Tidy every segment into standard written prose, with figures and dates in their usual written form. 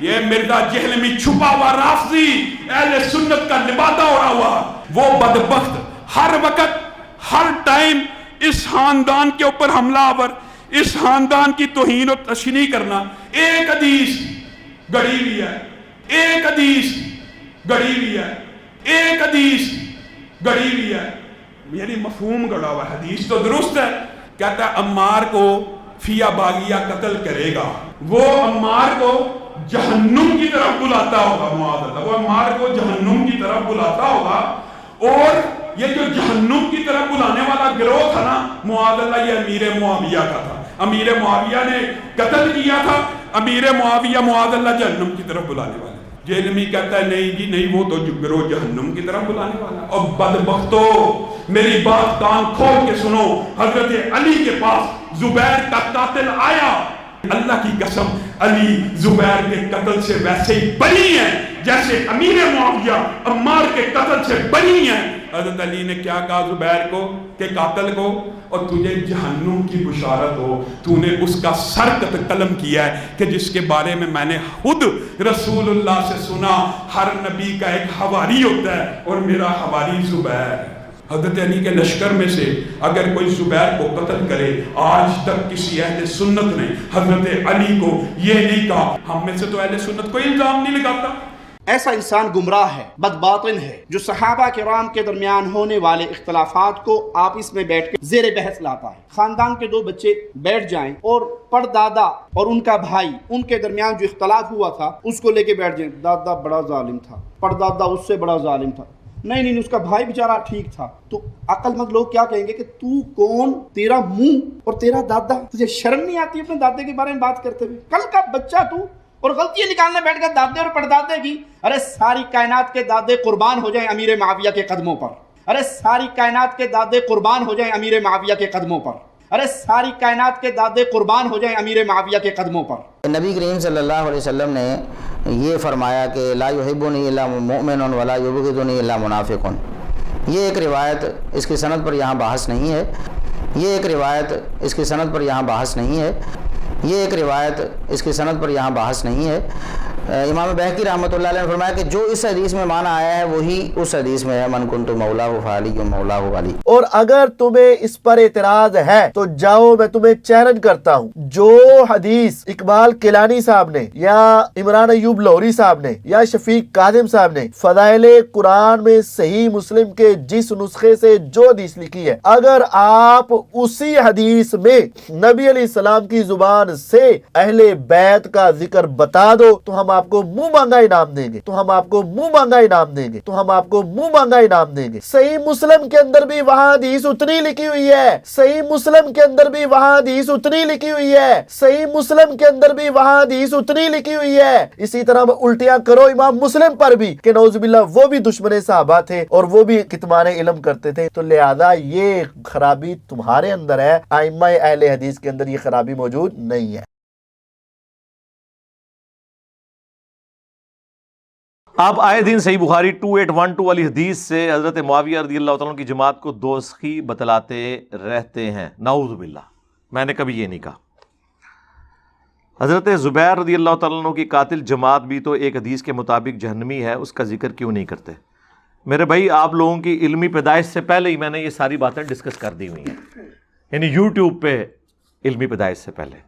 یہ مرزا جہلمی چھپا ہوا رافضی اہل سنت کا لبادہ اڑا ہوا، وہ بدبخت ہر وقت ہر ٹائم اس خاندان کے اوپر حملہ آور، اس خاندان کی توہین و تشنیع کرنا. ایک حدیث گڑی ہوئی ہے، ایک حدیث گڑی ہوئی ہے، ایک حدیث گڑی ہوئی ہے، یعنی مفہوم گڑا ہوا. حدیث تو درست ہے، کہتا ہے عمار کو فیا باغیہ قتل کرے گا، وہ عمار کو جہنم کی طرف بلاتا ہوگا. معاذ اللہ، وہ عمار کو جہنم کی طرف بلاتا ہوگا. اور یہ جو جہنم کی طرف بلانے والا گروہ تھا نا، معاذ اللہ، یہ امیر معاویہ کا تھا. امیر معاویہ نے قتل کیا تھا. امیر معاویہ معاذ اللہ جہنم کی طرف بلانے والا. جہلمی کہتا ہے نہیں جی نہیں، وہ تو گروہ جہنم کی طرف بلانے والا. اور بدبختو، میری بات کان کھول کے سنو، حضرت علی کے پاس زبیر کا قاتل آیا. اللہ کی قسم، علی زبیر کے قتل سے ویسے ہی بری ہیں جیسے امیر معاویہ عمار کے قتل سے بری ہیں. حضرت علی نے کیا کہا زبیر کو کہ قاتل کو، اور تجھے جہنم کی بشارت ہو، تو نے اس کا سر قلم کیا ہے کہ جس کے بارے میں نے خود رسول اللہ سے سنا، ہر نبی کا ایک حواری ہوتا ہے اور میرا حواری زبیر. حضرت علی کے لشکر میں سے اگر کوئی زبیر کو قتل کرے، آج تک کسی اہل سنت نے حضرت علی کو یہ نہیں کہا. ہم میں سے تو اہل سنت کوئی الزام نہیں لگاتا. ایسا انسان گمراہ ہے، بدباطن ہے، جو صحابہ کرام کے درمیان ہونے والے اختلافات کو آپس میں بیٹھ کے زیر بحث لاتا ہے. خاندان کے دو بچے بیٹھ جائیں اور پردادا اور ان کا بھائی، ان کے درمیان جو اختلاف ہوا تھا اس کو لے کے بیٹھ جائیں. دادا بڑا ظالم تھا، پردادا اس سے بڑا ظالم تھا. نہیں، اس کا بھائی بیچارہ ٹھیک تھا. تو عقل مند لوگ کیا کہیں گے کہ تو کون، تیرا منہ اور تیرا دادا، تجھے شرم نہیں آتی اپنے دادے کے بارے میں بات کرتے ہوئے؟ کل کا بچہ تو، اور غلطیاں نکالنے بیٹھ گئے دادے اور پردادے کی. ارے ساری کائنات کے دادے قربان ہو جائیں امیر معاویہ کے قدموں پر. ارے ساری کائنات کے دادے قربان ہو جائیں امیر معاویہ کے قدموں پر. ارے ساری کائنات کے دادے قربان ہو جائیں امیر معاویہ کے قدموں پر. نبی کریم صلی اللہ علیہ وسلم نے یہ فرمایا کہ لا یحبنی الا مؤمن ولا یبغضنی الا منافق. یہ ایک روایت، اس کی سند پر یہاں بحث نہیں ہے. یہ ایک روایت، اس کی سند پر یہاں بحث نہیں ہے. یہ ایک روایت، اس کی سند پر یہاں بحث نہیں ہے. امام بہقی رحمۃ اللہ علیہ نے فرمایا کہ جو اس حدیث میں معنی آیا ہے وہی اس حدیث میں ہے، من کنت مولاہ فعلی مولاہ علی. اور اگر تمہیں اس پر اعتراض ہے تو جاؤ، میں تمہیں چیلنج کرتا ہوں، جو حدیث اقبال کیلانی صاحب نے یا عمران ایوب لاہوری صاحب نے یا شفیق کاظم صاحب نے فضائل قرآن میں صحیح مسلم کے جس نسخے سے جو حدیث لکھی ہے، اگر آپ اسی حدیث میں نبی علیہ السلام کی زبان سے اہل بیت کا ذکر بتا دو تو ہم آپ کو منہ مانگا انعام دیں گے، تو ہم آپ کو منہ مانگا انعام دیں گے، تو ہم آپ کو منہ مانگا انعام دیں گے. صحیح مسلم کے اندر بھی وہاں حدیث اتنی لکھی ہوئی ہے، صحیح مسلم کے اندر بھی وہاں حدیث اتنی لکھی ہوئی ہے، صحیح مسلم کے اندر بھی وہاں حدیث اتنی لکھی ہوئی ہے. اسی طرح الٹیاں کرو امام مسلم پر بھی کہ نعوذ باللہ وہ بھی دشمن صحابہ تھے اور وہ بھی کتمان علم کرتے تھے. تو لہذا یہ خرابی تمہارے اندر ہے، ائمہ اہل حدیث کے اندر یہ خرابی موجود نہیں ہے. آپ آئے دن صحیح بخاری 2812 والی حدیث سے حضرت معاویہ رضی اللہ تعالیٰ عنہ کی جماعت کو دوزخی بتلاتے رہتے ہیں. نعوذ باللہ، میں نے کبھی یہ نہیں کہا. حضرت زبیر رضی اللہ تعالیٰ عنہ کی قاتل جماعت بھی تو ایک حدیث کے مطابق جہنمی ہے، اس کا ذکر کیوں نہیں کرتے؟ میرے بھائی، آپ لوگوں کی علمی پیدائش سے پہلے ہی میں نے یہ ساری باتیں ڈسکس کر دی ہوئی ہیں، یعنی یوٹیوب پہ علمی پیدائش سے پہلے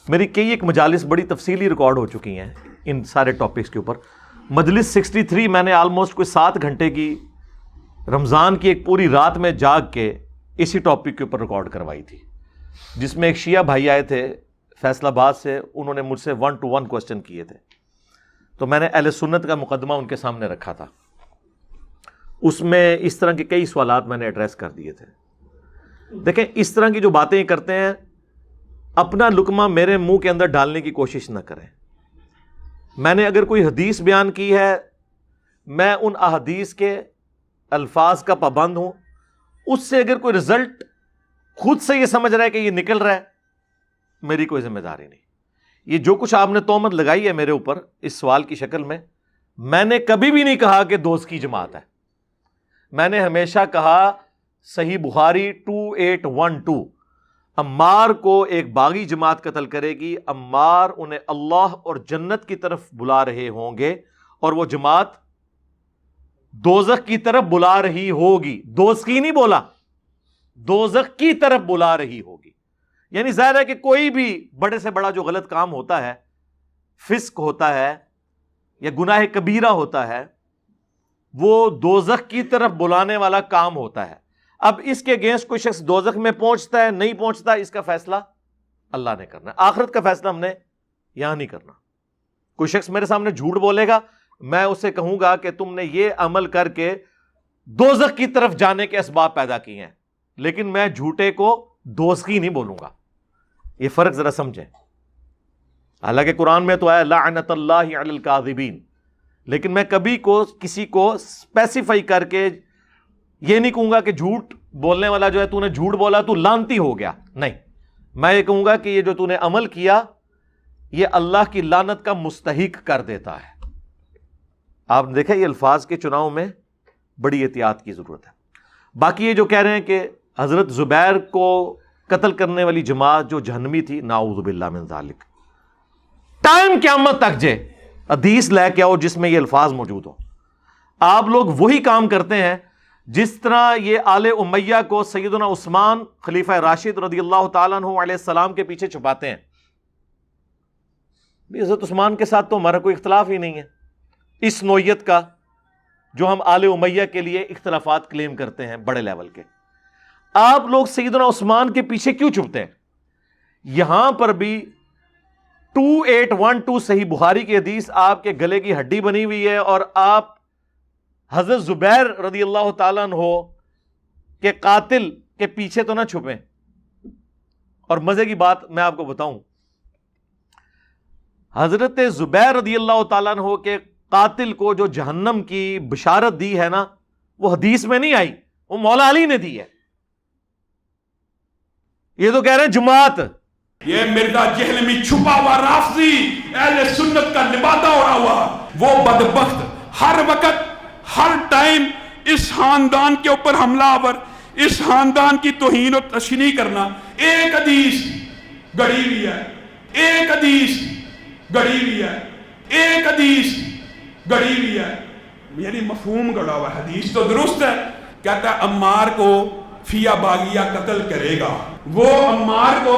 میری کئی ایک مجالس بڑی تفصیلی ریکارڈ ہو چکی ہیں ان سارے ٹاپکس کے اوپر. مجلس 63 میں نے آلموسٹ کوئی 7 گھنٹے کی رمضان کی ایک پوری رات میں جاگ کے اسی ٹاپک کے اوپر ریکارڈ کروائی تھی، جس میں ایک شیعہ بھائی آئے تھے فیصل آباد سے، انہوں نے مجھ سے 1 to 1 کوسچن کیے تھے. تو میں نے اہل سنت کا مقدمہ ان کے سامنے رکھا تھا، اس میں اس طرح کے کئی سوالات میں نے ایڈریس کر دیے تھے. دیکھیں، اس طرح کی جو باتیں کرتے ہیں، اپنا لقمہ میرے منہ کے اندر ڈالنے کی کوشش نہ کریں. میں نے اگر کوئی حدیث بیان کی ہے، میں ان احادیث کے الفاظ کا پابند ہوں. اس سے اگر کوئی رزلٹ خود سے یہ سمجھ رہا ہے کہ یہ نکل رہا ہے، میری کوئی ذمہ داری نہیں. یہ جو کچھ آپ نے تہمت لگائی ہے میرے اوپر اس سوال کی شکل میں نے کبھی بھی نہیں کہا کہ دوست کی جماعت ہے. میں نے ہمیشہ کہا صحیح بخاری 2812، عمار کو ایک باغی جماعت قتل کرے گی، عمار انہیں اللہ اور جنت کی طرف بلا رہے ہوں گے، اور وہ جماعت دوزخ کی طرف بلا رہی ہوگی. دوزخی نہیں بولا، دوزخ کی طرف بلا رہی ہوگی. یعنی ظاہر ہے کہ کوئی بھی بڑے سے بڑا جو غلط کام ہوتا ہے، فسق ہوتا ہے یا گناہ کبیرہ ہوتا ہے، وہ دوزخ کی طرف بلانے والا کام ہوتا ہے. اب اس کے اگینسٹ کوئی شخص دوزخ میں پہنچتا ہے نہیں پہنچتا، اس کا فیصلہ اللہ نے کرنا ہے. آخرت کا فیصلہ ہم نے یہاں نہیں کرنا. کوئی شخص میرے سامنے جھوٹ بولے گا، میں اسے کہوں گا کہ تم نے یہ عمل کر کے دوزخ کی طرف جانے کے اسباب پیدا کیے ہیں، لیکن میں جھوٹے کو دوزخی نہیں بولوں گا. یہ فرق ذرا سمجھیں. حالانکہ قرآن میں تو آیا لعنت اللہ علی الکاذبین، لیکن میں کبھی کسی کو اسپیسیفائی کر کے یہ نہیں کہوں گا کہ جھوٹ بولنے والا جو ہے تو نے جھوٹ بولا تو لعنتی ہو گیا. نہیں، میں یہ کہوں گا کہ یہ جو تو نے عمل کیا یہ اللہ کی لعنت کا مستحق کر دیتا ہے. آپ نے دیکھا یہ الفاظ کے چناؤ میں بڑی احتیاط کی ضرورت ہے. باقی یہ جو کہہ رہے ہیں کہ حضرت زبیر کو قتل کرنے والی جماعت جو جہنمی تھی، نعوذ باللہ من ذالک. ٹائم قیامت تک جے حدیث لے کے آؤ جس میں یہ الفاظ موجود ہو. آپ لوگ وہی کام کرتے ہیں جس طرح یہ آل امیہ کو سیدنا عثمان خلیفہ راشد رضی اللہ تعالیٰ عنہ علیہ السلام کے پیچھے چھپاتے ہیں. حضرت عثمان کے ساتھ تو ہمارا کوئی اختلاف ہی نہیں ہے اس نوعیت کا جو ہم آل امیہ کے لیے اختلافات کلیم کرتے ہیں بڑے لیول کے. آپ لوگ سیدنا عثمان کے پیچھے کیوں چھپتے ہیں؟ یہاں پر بھی 2812 صحیح بخاری کی حدیث آپ کے گلے کی ہڈی بنی ہوئی ہے، اور آپ حضرت زبیر رضی اللہ تعالیٰ عنہ کے قاتل کے پیچھے تو نہ چھپیں. اور مزے کی بات میں آپ کو بتاؤں، حضرت زبیر رضی اللہ تعالیٰ عنہ کے قاتل کو جو جہنم کی بشارت دی ہے نا، وہ حدیث میں نہیں آئی، وہ مولا علی نے دی ہے. یہ تو کہہ رہے ہیں جماعت. یہ مرزا جہلمی چھپا ہوا رافضی اہل سنت کا لبادہ اڑا ہوا وہ بدبخت ہر وقت ہر ٹائم اس خاندان کے اوپر حملہ آور، اس خاندان کی توہین و تشنیع کرنا. ایک حدیث گڑی ہوئی ہے، ایک حدیث گڑی ہوئی ہے، ایک حدیث گڑی ہوئی ہے، یعنی مفہوم گڑا ہوا. حدیث تو درست ہے، کہتا ہے عمار کو فیا باغیہ قتل کرے گا، وہ عمار کو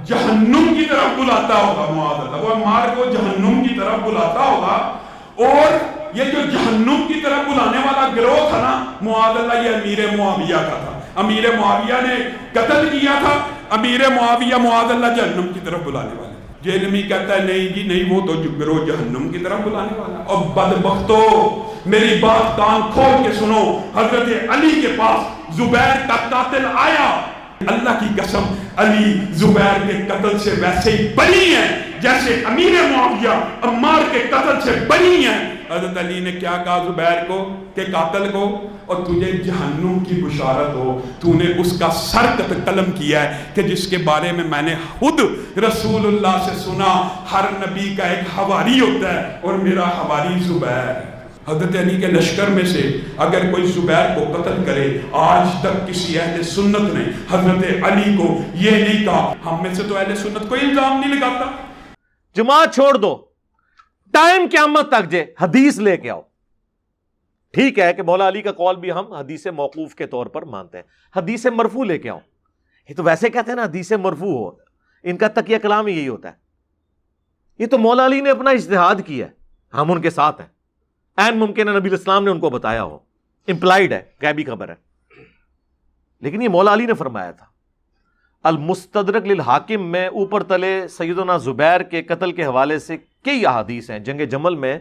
جہنم کی طرف بلاتا ہوگا. معاذ اللہ، وہ عمار کو جہنم کی طرف بلاتا ہوگا. اور یہ جو جہنم کی طرف بلانے والا گروہ تھا نا، معاذ اللہ، یہ امیر معاویہ کا تھا. امیر معاویہ نے قتل کیا تھا. امیر معاویہ معاذ اللہ جہنم کی طرف بلانے والا. جہلمی کہتا ہے نہیں جی نہیں، وہ تو گروہ جہنم کی طرف بلانے والا. اور بدبختو میری بات کان کھول کے سنو، حضرت علی کے پاس زبیر کا قاتل آیا. اللہ کی قسم علی زبیر کے قتل سے ویسے ہی بری ہیں جیسے امیر معاویہ عمار کے قتل سے بری ہیں. حضرت علی نے کیا کہا زبیر کو کہ قاتل کو، اور تجھے جہنم کی بشارت ہو، تو نے اس کا سر قلم کیا ہے کہ جس کے بارے میں میں نے خود رسول اللہ سے سنا، ہر نبی کا ایک حواری ہوتا ہے اور میرا حواری زبیر ہے. حضرت علی کے لشکر میں سے اگر کوئی زبیر کو قتل کرے، آج تک کسی اہل سنت نے حضرت علی کو یہ نہیں کہا. ہم میں سے تو اہل سنت کوئی الزام نہیں لگاتا. جماعت چھوڑ دو، ٹائم قیامت تک جے حدیث لے کے آؤ. ٹھیک ہے کہ مولا علی کا قول بھی ہم حدیث موقوف کے طور پر مانتے ہیں، حدیث مرفوع لے کے آؤ. یہ تو ویسے کہتے ہیں نا حدیث مرفوع ہو، ان کا تکیہ کلام یہی ہوتا ہے. یہ تو مولا علی نے اپنا اجتہاد کیا ہے، ہم ان کے ساتھ ہیں. این ممکن ہے نبی الاسلام نے ان کو بتایا ہو، امپلائیڈ ہے، غیبی خبر ہے، لیکن یہ مولا علی نے فرمایا تھا. المستدرک للحاکم میں اوپر تلے سیدنا زبیر کے قتل کے حوالے سے کئی احادیث ہیں. جنگ جمل میں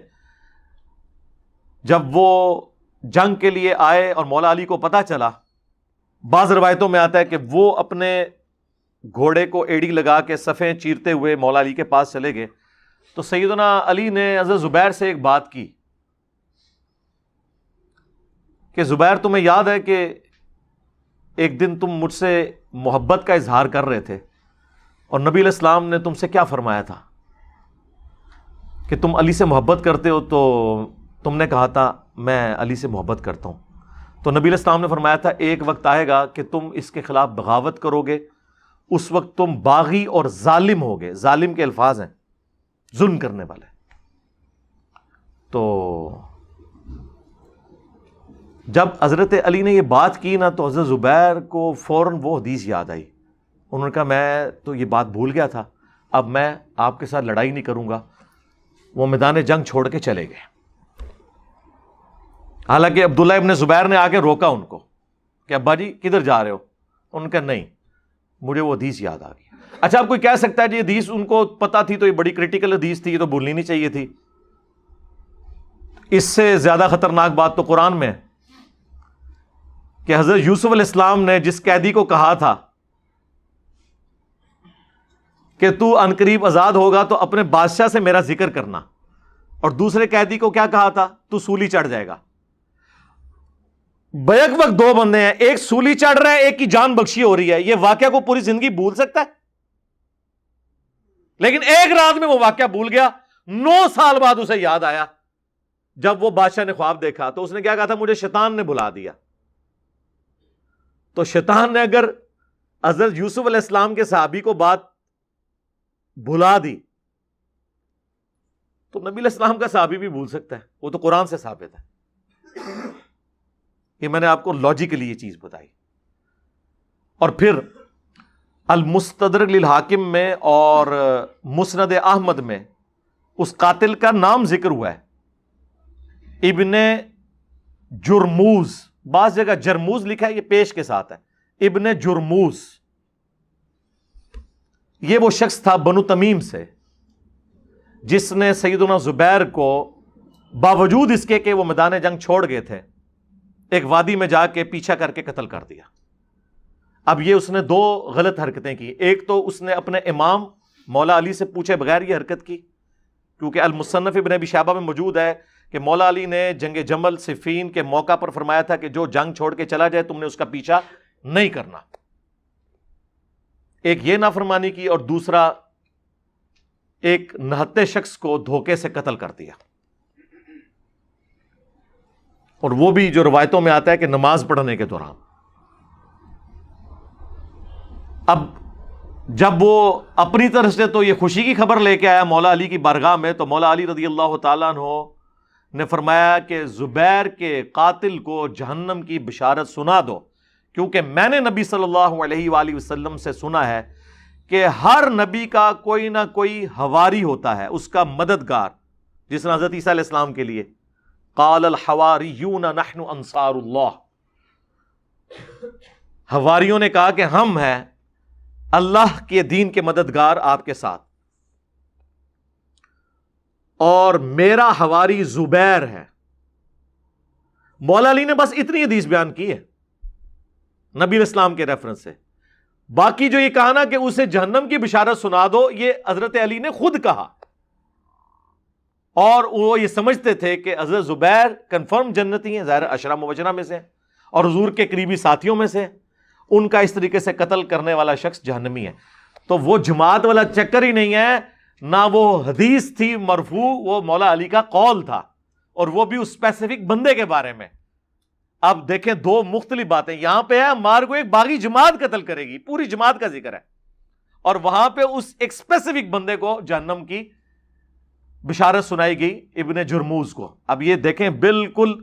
جب وہ جنگ کے لیے آئے اور مولا علی کو پتہ چلا، بعض روایتوں میں آتا ہے کہ وہ اپنے گھوڑے کو ایڑی لگا کے صفیں چیرتے ہوئے مولا علی کے پاس چلے گئے. تو سیدنا علی نے حضرت زبیر سے ایک بات کی کہ زبیر تمہیں یاد ہے کہ ایک دن تم مجھ سے محبت کا اظہار کر رہے تھے اور نبی علیہ السلام نے تم سے کیا فرمایا تھا کہ تم علی سے محبت کرتے ہو، تو تم نے کہا تھا میں علی سے محبت کرتا ہوں. تو نبی علیہ السلام نے فرمایا تھا ایک وقت آئے گا کہ تم اس کے خلاف بغاوت کرو گے اس وقت تم باغی اور ظالم ہو گئے. ظالم کے الفاظ ہیں ظلم کرنے والے. تو جب حضرت علی نے یہ بات کی نا تو حضرت زبیر کو فوراً وہ حدیث یاد آئی. انہوں نے کہا میں تو یہ بات بھول گیا تھا, اب میں آپ کے ساتھ لڑائی نہیں کروں گا. وہ میدان جنگ چھوڑ کے چلے گئے. حالانکہ عبداللہ ابن زبیر نے آ کے روکا ان کو کہ ابا جی کدھر جا رہے ہو. انہوں نے کہا نہیں, مجھے وہ حدیث یاد آ گئی. اچھا اب کوئی کہہ سکتا ہے جی حدیث ان کو پتا تھی تو یہ بڑی کریٹیکل حدیث تھی, یہ تو بھولنی نہیں چاہیے تھی. اس سے زیادہ خطرناک بات تو قرآن میں ہے کہ حضرت یوسف علیہ السلام نے جس قیدی کو کہا تھا کہ تو عنقریب آزاد ہوگا تو اپنے بادشاہ سے میرا ذکر کرنا, اور دوسرے قیدی کو کیا کہا تھا, تو سولی چڑھ جائے گا. بیک وقت دو بندے ہیں, ایک سولی چڑھ رہا ہے, ایک کی جان بخشی ہو رہی ہے. یہ واقعہ کو پوری زندگی بھول سکتا ہے؟ لیکن ایک رات میں وہ واقعہ بھول گیا. 9 سال بعد اسے یاد آیا جب وہ بادشاہ نے خواب دیکھا تو اس نے کیا کہا تھا, مجھے شیطان نے بلا دیا. تو شیطان نے اگر حضرت یوسف علیہ السلام کے صحابی کو بات بھلا دی تو نبی علیہ السلام کا صحابی بھی بھول سکتا ہے. وہ تو قرآن سے ثابت ہے. یہ میں نے آپ کو لاجیکلی یہ چیز بتائی. اور پھر المستدرک للحاکم میں اور مسند احمد میں اس قاتل کا نام ذکر ہوا ہے, ابن جرموز. بعض جگہ جرموز لکھا ہے, یہ پیش کے ساتھ ہے, ابن جرموز. یہ وہ شخص تھا بنو تمیم سے جس نے سیدنا زبیر کو باوجود اس کے کہ وہ میدان جنگ چھوڑ گئے تھے ایک وادی میں جا کے پیچھا کر کے قتل کر دیا. اب یہ اس نے 2 غلط حرکتیں کی. ایک تو اس نے اپنے امام مولا علی سے پوچھے بغیر یہ حرکت کی, کیونکہ المصنف ابن ابی شیبہ میں موجود ہے کہ مولا علی نے جنگ جمل صفین کے موقع پر فرمایا تھا کہ جو جنگ چھوڑ کے چلا جائے تم نے اس کا پیچھا نہیں کرنا. ایک یہ نافرمانی کی, اور دوسرا ایک نہتے شخص کو دھوکے سے قتل کر دیا. اور وہ بھی جو روایتوں میں آتا ہے کہ نماز پڑھنے کے دوران. اب جب وہ اپنی طرف سے تو یہ خوشی کی خبر لے کے آیا مولا علی کی بارگاہ میں, تو مولا علی رضی اللہ تعالیٰ عنہ نے فرمایا کہ زبیر کے قاتل کو جہنم کی بشارت سنا دو, کیونکہ میں نے نبی صلی اللہ علیہ وآلہ وسلم سے سنا ہے کہ ہر نبی کا کوئی نہ کوئی حواری ہوتا ہے, اس کا مددگار. جس نے حضرت عیسیٰ علیہ السلام کے لیے قال الحواریون نحن انصار اللہ, حواریوں نے کہا کہ ہم ہیں اللہ کے دین کے مددگار آپ کے ساتھ, اور میرا حواری زبیر ہے. مولا علی نے بس اتنی حدیث بیان کی ہے نبی علیہ السلام کے ریفرنس سے. باقی جو یہ کہا نا کہ اسے جہنم کی بشارت سنا دو, یہ حضرت علی نے خود کہا, اور وہ یہ سمجھتے تھے کہ حضرت زبیر کنفرم جنتی ہیں, ظاہر عشرہ مبشرہ میں سے ہیں اور حضور کے قریبی ساتھیوں میں سے, ان کا اس طریقے سے قتل کرنے والا شخص جہنمی ہے. تو وہ جماعت والا چکر ہی نہیں ہے, نہ وہ حدیث تھی مرفوع, وہ مولا علی کا قول تھا, اور وہ بھی اس اسپیسیفک بندے کے بارے میں. اب دیکھیں 2 مختلف باتیں. یہاں پہ ہے مار کو ایک باغی جماعت قتل کرے گی, پوری جماعت کا ذکر ہے, اور وہاں پہ اس ایک اسپیسیفک بندے کو جہنم کی بشارت سنائی گئی, ابن جرموز کو. اب یہ دیکھیں بالکل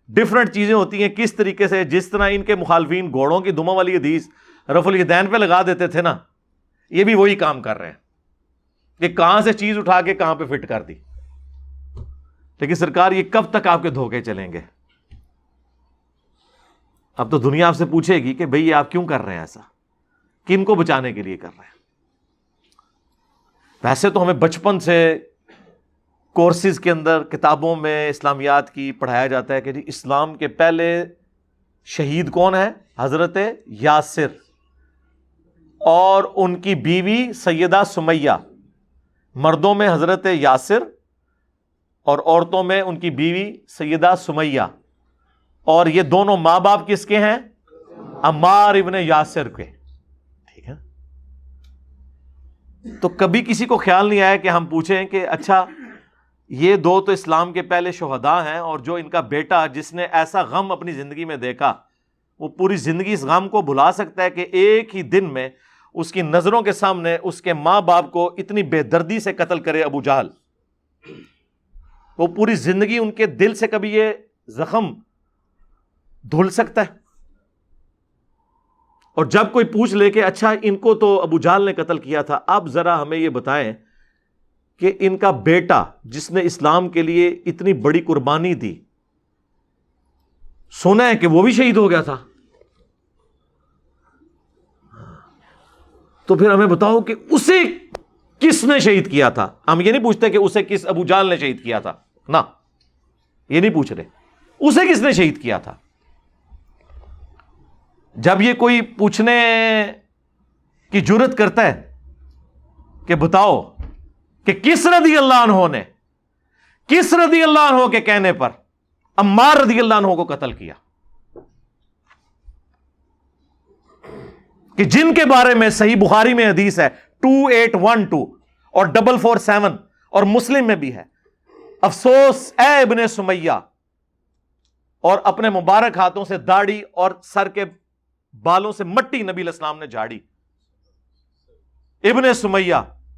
ڈفرنٹ چیزیں ہوتی ہیں کس طریقے سے. جس طرح ان کے مخالفین گھوڑوں کی دموں والی حدیث رفع الیدین پہ لگا دیتے تھے نا, یہ بھی وہی کام کر رہے ہیں کہ کہاں سے چیز اٹھا کے کہاں پہ فٹ کر دی. لیکن سرکار یہ کب تک آپ کے دھوکے چلیں گے؟ اب تو دنیا آپ سے پوچھے گی کہ بھئی آپ کیوں کر رہے ہیں ایسا, کن کو بچانے کے لیے کر رہے ہیں؟ ویسے تو ہمیں بچپن سے کورسز کے اندر کتابوں میں اسلامیات کی پڑھایا جاتا ہے کہ جی اسلام کے پہلے شہید کون ہے؟ حضرت یاسر اور ان کی بیوی سیدہ سمیہ. مردوں میں حضرت یاسر اور عورتوں میں ان کی بیوی سیدہ سمیہ, اور یہ دونوں ماں باپ کس کے ہیں؟ عمار ابن یاسر کے. ٹھیک ہے, تو کبھی کسی کو خیال نہیں آیا کہ ہم پوچھیں کہ اچھا یہ 2 تو اسلام کے پہلے شہداء ہیں, اور جو ان کا بیٹا جس نے ایسا غم اپنی زندگی میں دیکھا, وہ پوری زندگی اس غم کو بھلا سکتا ہے کہ ایک ہی دن میں اس کی نظروں کے سامنے اس کے ماں باپ کو اتنی بے دردی سے قتل کرے ابو جہل، وہ پوری زندگی ان کے دل سے کبھی یہ زخم دھل سکتا ہے؟ اور جب کوئی پوچھ لے کہ اچھا ان کو تو ابو جہل نے قتل کیا تھا، اب ذرا ہمیں یہ بتائیں کہ ان کا بیٹا جس نے اسلام کے لیے اتنی بڑی قربانی دی، سنا ہے کہ وہ بھی شہید ہو گیا تھا، تو پھر ہمیں بتاؤ کہ اسے کس نے شہید کیا تھا؟ ہم یہ نہیں پوچھتے کہ اسے کس ابو جہل نے شہید کیا تھا، نہ یہ نہیں پوچھ رہے، اسے کس نے شہید کیا تھا؟ جب یہ کوئی پوچھنے کی جرت کرتا ہے کہ بتاؤ کہ کس رضی اللہ عنہ نے، کس رضی اللہ عنہ کے کہنے پر عمار رضی اللہ عنہ کو قتل کیا، کہ جن کے بارے میں صحیح بخاری میں حدیث ہے 2812 اور 447 اور مسلم میں بھی ہے، افسوس اے ابن سمیہ، اور اپنے مبارک ہاتھوں سے داڑھی اور سر کے بالوں سے مٹی نبی علیہ السلام نے جھاڑی، ابن سمیہ۔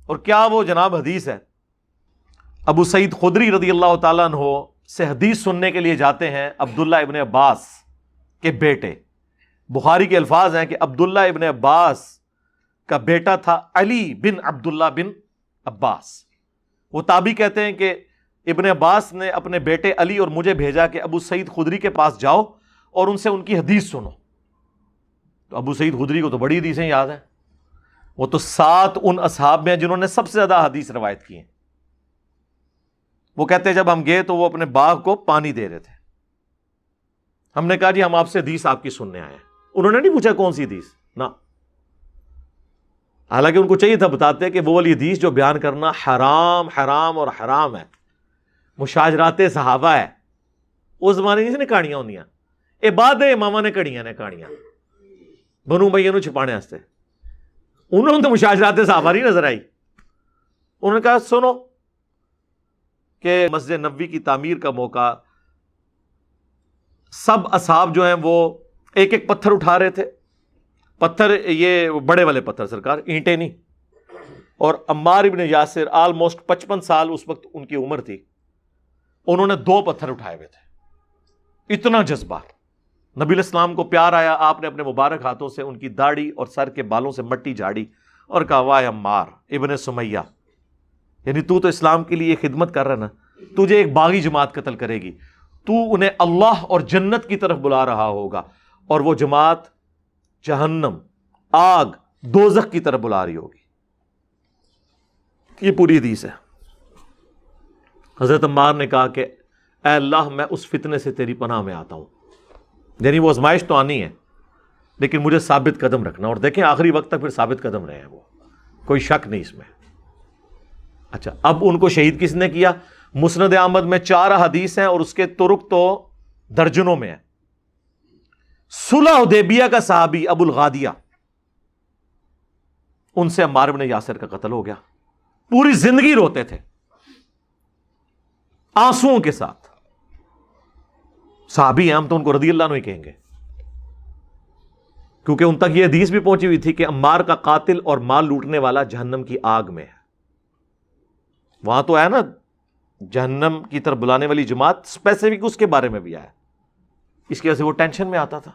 اور کیا وہ جناب حدیث ہے، ابو سعید خدری رضی اللہ تعالیٰ عنہ سے حدیث سننے کے لیے جاتے ہیں عبداللہ ابن عباس کے بیٹے، بخاری کے الفاظ ہیں کہ عبداللہ ابن عباس کا بیٹا تھا علی بن عبداللہ بن عباس۔ وہ تابعی کہتے ہیں کہ ابن عباس نے اپنے بیٹے علی اور مجھے بھیجا کہ ابو سعید خدری کے پاس جاؤ اور ان سے ان کی حدیث سنو۔ تو ابو سعید خدری کو تو بڑی حدیثیں یاد ہیں، وہ تو 7 ان اصحاب میں ہیں جنہوں نے سب سے زیادہ حدیث روایت کی ہیں۔ وہ کہتے ہیں جب ہم گئے تو وہ اپنے باغ کو پانی دے رہے تھے، ہم نے کہا جی ہم آپ سے حدیث آپ کی سننے آئے ہیں۔ انہوں نے نہیں پوچھا کون سی حدیث، نہ، حالانکہ ان کو چاہیے تھا بتاتے کہ وہ والی حدیث جو بیان کرنا حرام حرام اور حرام ہے، مشاجرات صحابہ ہے، اس زمانے نہیں کہانیاں ہوندیاں، اے بعد امامہ نے کہڑیاں نے کہانیاں بنو بھائیوں نو چھپانے واسطے، انہوں نے تو مشاجرات صحابہ نہیں نظر آئی۔ انہوں نے کہا سنو کہ مسجد نبوی کی تعمیر کا موقع، سب اصحاب جو ہیں وہ ایک ایک پتھر اٹھا رہے تھے، پتھر یہ بڑے والے پتھر سرکار، اینٹیں نہیں، اور عمار ابن یاسر آلموسٹ 55 سال اس وقت ان کی عمر تھی، انہوں نے 2 پتھر اٹھائے ہوئے تھے، اتنا جذبہ۔ نبی علیہ السلام کو پیار آیا، آپ نے اپنے مبارک ہاتھوں سے ان کی داڑھی اور سر کے بالوں سے مٹی جھاڑی اور کہا واہ عمار ابن سمیہ، یعنی تو اسلام کے لیے خدمت کر رہا نا، تجھے ایک باغی جماعت قتل کرے گی، تو انہیں اللہ اور جنت کی طرف بلا رہا ہوگا، اور وہ جماعت جہنم، آگ، دوزخ کی طرف بلا رہی ہوگی۔ یہ پوری حدیث ہے۔ حضرت عمار نے کہا کہ اے اللہ میں اس فتنے سے تیری پناہ میں آتا ہوں، یعنی وہ آزمائش تو آنی ہے لیکن مجھے ثابت قدم رکھنا، اور دیکھیں آخری وقت تک پھر ثابت قدم رہے ہیں، وہ کوئی شک نہیں اس میں۔ اچھا، اب ان کو شہید کس نے کیا؟ مسند احمد میں 4 حدیث ہیں اور اس کے طرق تو درجنوں میں ہیں۔ صلح حدیبیہ کا صحابی ابو الغادیہ، ان سے عمار بن یاسر کا قتل ہو گیا، پوری زندگی روتے تھے آنسوؤں کے ساتھ، صحابی ہیں ہم تو ان کو رضی اللہ عنہ ہی کہیں گے، کیونکہ ان تک یہ حدیث بھی پہنچی ہوئی تھی کہ عمار کا قاتل اور مال لوٹنے والا جہنم کی آگ میں ہے۔ وہاں تو ہے نا جہنم کی طرف بلانے والی جماعت، اسپیسیفک اس کے بارے میں بھی آیا، اس کی وجہ سے وہ ٹینشن میں آتا تھا۔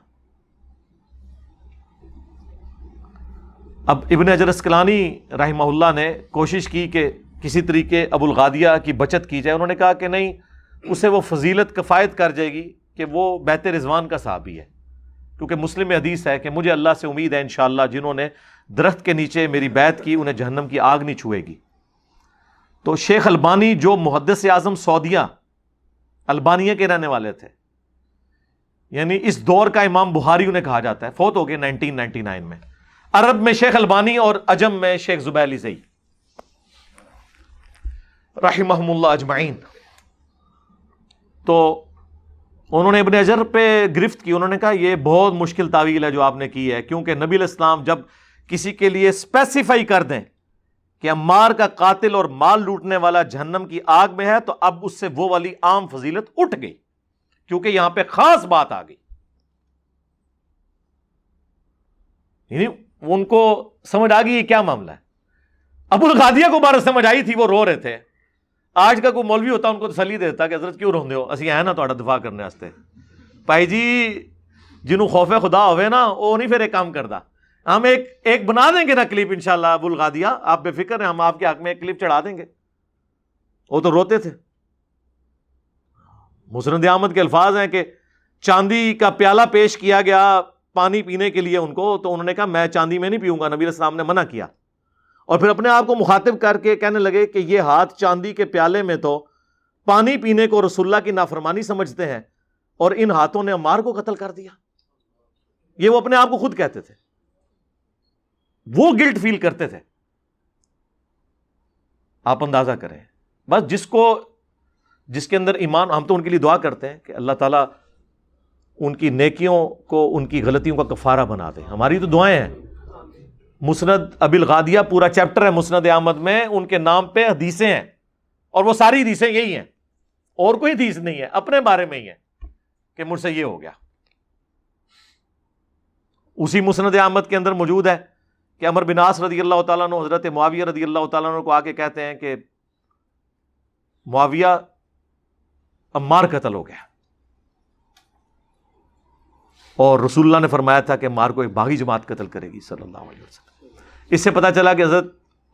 اب ابن حجر اسقلانی رحمہ اللہ نے کوشش کی کہ کسی طریقے ابو الغادیہ کی بچت کی جائے، انہوں نے کہا کہ نہیں، اسے وہ فضیلت کفایت کر جائے گی کہ وہ بیت رضوان کا صحابی ہے، کیونکہ مسلم میں حدیث ہے کہ مجھے اللہ سے امید ہے انشاءاللہ جنہوں نے درخت کے نیچے میری بیعت کی انہیں جہنم کی آگ نہیں چھوئے گی۔ تو شیخ البانی جو محدث اعظم سعودیہ البانیہ کے رہنے والے تھے، یعنی اس دور کا امام بخاری انہیں کہا جاتا ہے، فوت ہو گئے 1999 میں۔ عرب میں شیخ البانی اور عجم میں شیخ زبیلی زئی رحمہم اللہ اجمعین۔ تو انہوں نے ابن حجر پہ گرفت کی، انہوں نے کہا یہ بہت مشکل تعویل ہے جو آپ نے کی ہے، کیونکہ نبی علیہ السلام جب کسی کے لیے اسپیسیفائی کر دیں کہ عمار کا قاتل اور مال لوٹنے والا جہنم کی آگ میں ہے، تو اب اس سے وہ والی عام فضیلت اٹھ گئی، کیونکہ یہاں پہ خاص بات آ گئی۔ یعنی ان کو سمجھ آ گئی یہ کیا معاملہ ہے. ابو الغادیہ کو بارہ سمجھ آئی تھی, وہ رو رہے تھے. آج کا کوئی مولوی ہوتا ان کو تسلی دیتا کہ حضرت کیوں روندے ہو, اسی ہیں نا تہاڈا دفاع کرنے واسطے. بھائی جی جنہوں خوف خدا ہوئے نا وہ نہیں پھر ایک کام کرتا. ہم ایک بنا دیں گے نا کلپ انشاءاللہ ابو الغادیہ, آپ بے فکر ہیں, ہم آپ کے حق میں ایک کلپ چڑھا دیں گے. وہ تو روتے تھے. مسند احمد کے الفاظ ہیں کہ چاندی کا پیالہ پیش کیا گیا پانی پینے کے لیے ان کو, تو انہوں نے کہا میں چاندی میں نہیں پیوں گا, نبی علیہ السلام نے منع کیا. اور پھر اپنے آپ کو مخاطب کر کے کہنے لگے کہ یہ ہاتھ چاندی کے پیالے میں تو پانی پینے کو رسول اللہ کی نافرمانی سمجھتے ہیں, اور ان ہاتھوں نے عمار کو قتل کر دیا. یہ وہ اپنے آپ کو خود کہتے تھے, وہ گلٹ فیل کرتے تھے. آپ اندازہ کریں بس جس کے اندر ایمان, ہم تو ان کے لیے دعا کرتے ہیں کہ اللہ تعالیٰ ان کی نیکیوں کو ان کی غلطیوں کا کفارہ بنا دے. ہماری تو دعائیں ہیں. مسند ابی الغادیہ پورا چیپٹر ہے مسند احمد میں, ان کے نام پہ حدیثیں ہیں, اور وہ ساری حدیثیں یہی ہیں, اور کوئی حدیث نہیں ہے, اپنے بارے میں ہی ہے کہ مجھ سے یہ ہو گیا. اسی مسند احمد کے اندر موجود ہے کہ عمر بن عاص رضی اللہ تعالیٰ عنہ حضرت معاویہ رضی اللہ تعالیٰ عنہ کو آ کے کہتے ہیں کہ معاویہ عمار قتل ہو گیا, اور رسول اللہ نے فرمایا تھا کہ عمار کو ایک باغی جماعت قتل کرے گی صلی اللہ علیہ وسلم. اس سے پتہ چلا کہ حضرت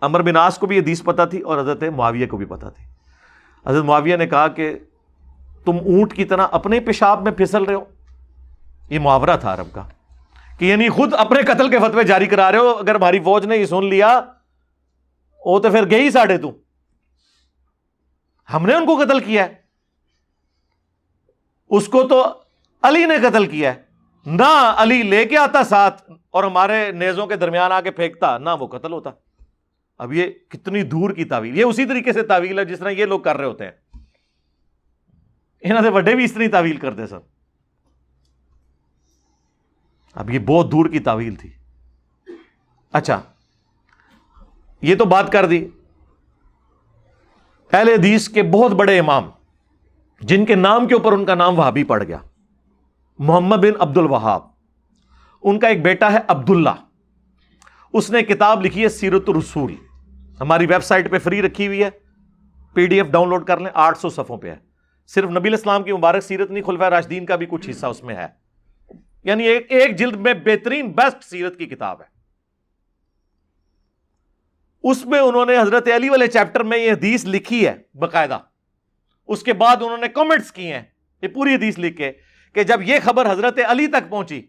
عمر بن عاص کو بھی یہ حدیث پتہ تھی اور حضرت معاویہ کو بھی پتہ تھی. حضرت معاویہ نے کہا کہ تم اونٹ کی طرح اپنے پیشاب میں پھسل رہے ہو. یہ محاورہ تھا عرب کا کہ یعنی خود اپنے قتل کے فتوے جاری کرا رہے ہو. اگر ہماری فوج نے یہ سن لیا وہ تو پھر گئی ساڑھے, تو ہم نے ان کو قتل کیا ہے, اس کو تو علی نے قتل کیا ہے. نہ علی لے کے آتا ساتھ اور ہمارے نیزوں کے درمیان آ کے پھینکتا, نہ وہ قتل ہوتا. اب یہ کتنی دور کی تعویل, یہ اسی طریقے سے تعویل ہے جس طرح یہ لوگ کر رہے ہوتے ہیں. انہوں نے بڑے بھی اس طرح تعویل کرتے سب. اب یہ بہت دور کی تعویل تھی. اچھا یہ تو بات کر دی اہل حدیث کے بہت بڑے امام جن کے نام کے اوپر ان کا نام وہابی پڑ گیا. محمد بن عبد الوہاب, ان کا ایک بیٹا ہے عبداللہ, اس نے کتاب لکھی ہے سیرت الرسول, ہماری ویب سائٹ پہ فری رکھی ہوئی ہے, P D F download کر لیں, 800 صفحوں پہ ہے. صرف نبی علیہ السلام کی مبارک سیرت نہیں, خلفائے راشدین کا بھی کچھ حصہ اس میں ہے, یعنی ایک جلد میں بہترین بیسٹ سیرت کی کتاب ہے. اس میں انہوں نے حضرت علی والے چیپٹر میں یہ حدیث لکھی ہے باقاعدہ. اس کے بعد انہوں نے کمنٹس کیے ہیں یہ پوری حدیث لکھ کے کہ جب یہ خبر حضرت علی تک پہنچی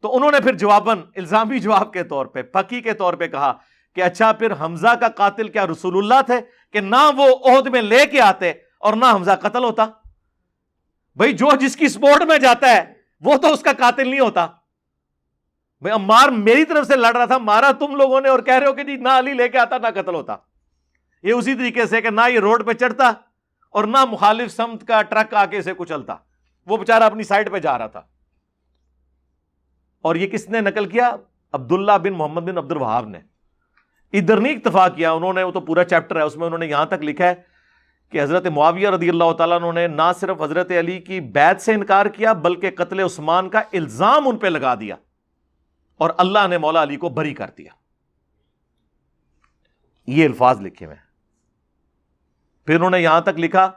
تو انہوں نے پھر جواباً الزامی جواب کے طور پہ پکی کے طور پہ کہا کہ اچھا پھر حمزہ کا قاتل کیا رسول اللہ تھے کہ نہ وہ عہد میں لے کے آتے اور نہ حمزہ قتل ہوتا. بھئی جو جس کی سپورٹ میں جاتا ہے وہ تو اس کا قاتل نہیں ہوتا. بھئی عمار میری طرف سے لڑ رہا تھا, مارا تم لوگوں نے, اور کہہ رہے ہو کہ جی نہ علی لے کے آتا نہ قتل ہوتا. یہ اسی طریقے سے کہ نہ یہ روڈ پہ چڑھتا اور نہ مخالف سمت کا ٹرک آ کے اسے کچلتا, وہ بیچارہ اپنی سائڈ پہ جا رہا تھا. اور یہ کس نے نقل کیا؟ عبداللہ بن محمد بن عبد الوہاب نے. ادھر نہیں اکتفا کیا انہوں نے, وہ تو پورا چیپٹر ہے اس میں انہوں نے یہاں تک لکھا ہے کہ حضرت معاویہ رضی اللہ تعالیٰ عنہ نے نہ صرف حضرت علی کی بیعت سے انکار کیا بلکہ قتل عثمان کا الزام ان پہ لگا دیا, اور اللہ نے مولا علی کو بری کر دیا. یہ الفاظ لکھے ہوئے ہیں. پھر انہوں نے یہاں تک لکھا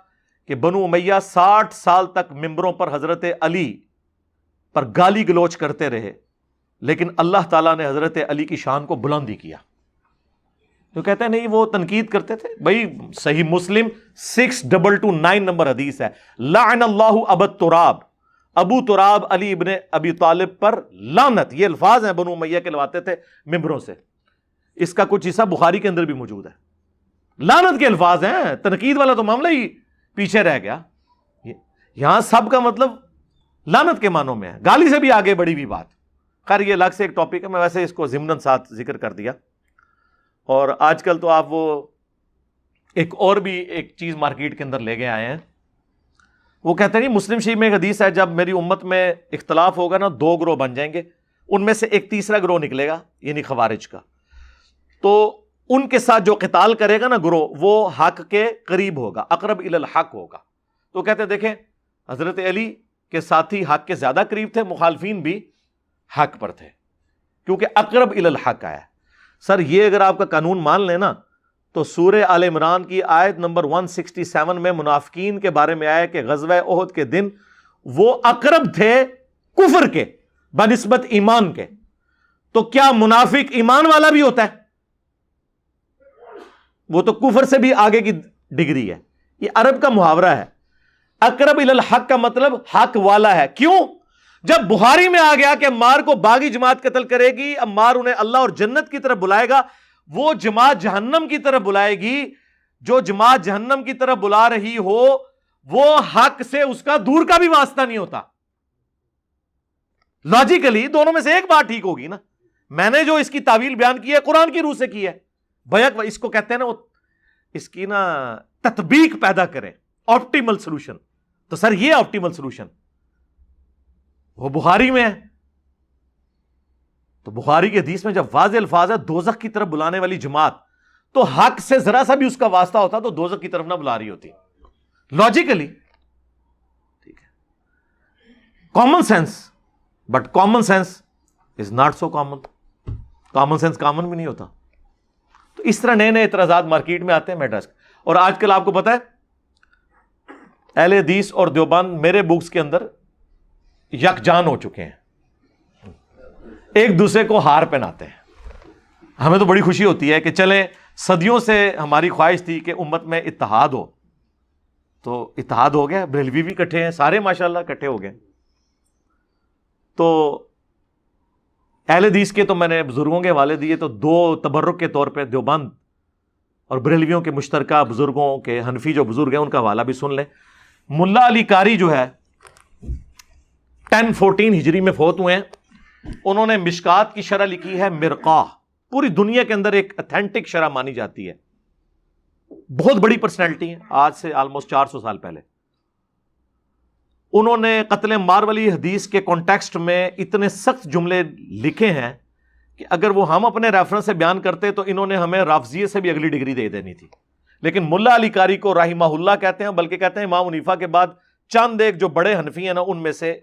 کہ بنو امیہ 60 سال تک ممبروں پر حضرت علی پر گالی گلوچ کرتے رہے, لیکن اللہ تعالیٰ نے حضرت علی کی شان کو بلندی کیا. تو کہتے ہیں نہیں وہ تنقید کرتے تھے. بھائی صحیح مسلم 6229 نمبر حدیث ہے, لعن اللہ ابو تراب, ابو تراب علی ابن ابی طالب پر لعنت. یہ الفاظ ہیں بنو امیہ کے لواتے تھے ممبروں سے. اس کا کچھ حصہ بخاری کے اندر بھی موجود ہے. لعنت کے الفاظ ہیں, تنقید والا تو معاملہ ہی پیچھے رہ گیا. یہاں سب کا مطلب لعنت کے معنوں میں ہے, گالی سے بھی آگے بڑھی ہوئی بات. خیر یہ الگ سے ایک ٹاپک ہے, میں ویسے اس کو ضمناً ساتھ ذکر کر دیا. اور آج کل تو آپ وہ ایک اور بھی ایک چیز مارکیٹ کے اندر لے کے آئے ہیں. وہ کہتے ہیں مسلم شریف میں ایک حدیث ہے جب میری امت میں اختلاف ہوگا نا 2 گروہ بن جائیں گے, ان میں سے ایک تیسرا گروہ نکلے گا یعنی خوارج کا, تو ان کے ساتھ جو قتال کرے گا نا گروہ وہ حق کے قریب ہوگا, اقرب الی الحق ہوگا. تو کہتے ہیں دیکھیں حضرت علی کے ساتھی حق کے زیادہ قریب تھے, مخالفین بھی حق پر تھے. کیونکہ اقرب الی الحق آیا. سر یہ اگر آپ کا قانون مان لینا تو سورہ آل عمران کی آیت نمبر 167 میں منافقین کے بارے میں آیا کہ غزوہ احد کے دن وہ اقرب تھے کفر کے بنسبت ایمان کے. تو کیا منافق ایمان والا بھی ہوتا ہے؟ وہ تو کفر سے بھی آگے کی ڈگری ہے. یہ عرب کا محاورہ ہے. اقرب الی الحق کا مطلب حق والا ہے. کیوں؟ جب بخاری میں آ گیا کہ عمار کو باغی جماعت قتل کرے گی، عمار انہیں اللہ اور جنت کی طرف بلائے گا، وہ جماعت جہنم کی طرف بلائے گی. جو جماعت جہنم کی طرف بلا رہی ہو وہ حق سے اس کا دور کا بھی واسطہ نہیں ہوتا. لاجیکلی دونوں میں سے ایک بات ٹھیک ہوگی نا. میں نے جو اس کی تعویل بیان کی ہے قرآن کی روح سے کی ہے. بیک اس کو کہتے ہیں نا، وہ اس کی نا تطبیق پیدا کریں، آپٹیمل سولوشن. تو سر یہ آپٹیمل سولوشن وہ بخاری میں ہے. تو بخاری کی حدیث میں جب واضح الفاظ ہے دوزخ کی طرف بلانے والی جماعت، تو حق سے ذرا سا بھی اس کا واسطہ ہوتا تو دوزخ کی طرف نہ بلا رہی ہوتی لاجیکلی. ٹھیک ہے، common sense. But common sense is not so common. Common sense common بھی نہیں ہوتا. تو اس طرح نئے نئے اعتراضات مارکیٹ میں آتے ہیں میڈرس. اور آج کل آپ کو پتا ہے اہل حدیث اور دیوبند میرے بکس کے اندر یکجان ہو چکے ہیں، ایک دوسرے کو ہار پہناتے ہیں. ہمیں تو بڑی خوشی ہوتی ہے کہ چلیں، صدیوں سے ہماری خواہش تھی کہ امت میں اتحاد ہو، تو اتحاد ہو گیا. بریلوی بھی اکٹھے ہیں، سارے ماشاءاللہ اکٹھے ہو گئے. تو اہل حدیث کے تو میں نے بزرگوں کے حوالے دیے، تو دو تبرک کے طور پہ دیوبند اور بریلویوں کے مشترکہ بزرگوں کے، حنفی جو بزرگ ہیں ان کا حوالہ بھی سن لیں. ملا علی قاری جو ہے 1014 ہجری میں فوت ہوئے ہیں. انہوں نے مشکات کی شرح لکھی ہے مرقاہ. پوری دنیا کے اندر ایک اتھینٹک شرح مانی جاتی ہے. بہت بڑی پرسنالٹی ہے، آج سے آلموسٹ 400 سال پہلے. انہوں نے قتل عمار والی حدیث کے کانٹیکسٹ میں اتنے سخت جملے لکھے ہیں کہ اگر وہ ہم اپنے ریفرنس سے بیان کرتے تو انہوں نے ہمیں رافضیہ سے بھی اگلی ڈگری دے دینی تھی. لیکن ملا علی قاری کو رحمہ اللہ کہتے ہیں، بلکہ کہتے ہیں امام حنیفہ کے بعد چند ایک جو بڑے حنفی ہیں نا ان میں سے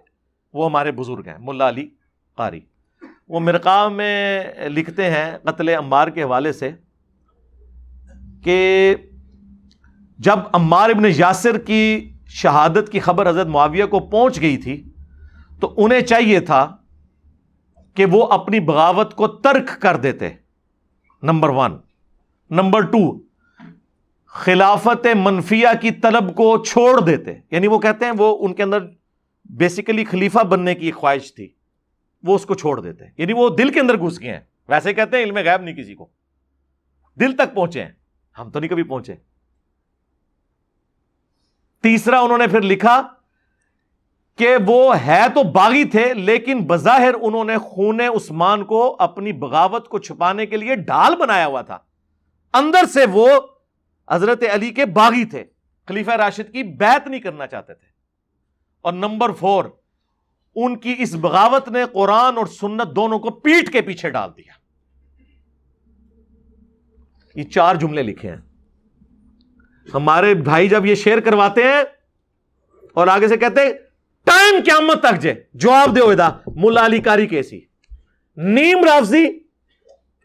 وہ ہمارے بزرگ ہیں، ملا علی قاری. وہ مرقاہ میں لکھتے ہیں قتل عمار کے حوالے سے کہ جب عمار ابن یاسر کی شہادت کی خبر حضرت معاویہ کو پہنچ گئی تھی تو انہیں چاہیے تھا کہ وہ اپنی بغاوت کو ترک کر دیتے، نمبر 1. نمبر 2، خلافت منفیہ کی طلب کو چھوڑ دیتے. یعنی وہ کہتے ہیں وہ ان کے اندر بیسیکلی خلیفہ بننے کی ایک خواہش تھی، وہ اس کو چھوڑ دیتے. یعنی وہ دل کے اندر گھس گئے ہیں. ویسے کہتے ہیں علم غیب نہیں کسی کو، دل تک پہنچے ہیں، ہم تو نہیں کبھی پہنچے. تیسرا انہوں نے پھر لکھا کہ وہ ہے تو باغی تھے لیکن بظاہر انہوں نے خون عثمان کو اپنی بغاوت کو چھپانے کے لیے ڈھال بنایا ہوا تھا، اندر سے وہ حضرت علی کے باغی تھے، خلیفہ راشد کی بیعت نہیں کرنا چاہتے تھے. اور نمبر 4، ان کی اس بغاوت نے قرآن اور سنت دونوں کو پیٹ کے پیچھے ڈال دیا. یہ 4 جملے لکھے ہیں. ہمارے بھائی جب یہ شیئر کرواتے ہیں اور آگے سے کہتے ہیں ٹائم قیامت تک جواب دے ہوئے ملا علی قاری کیسی، نیم رافضی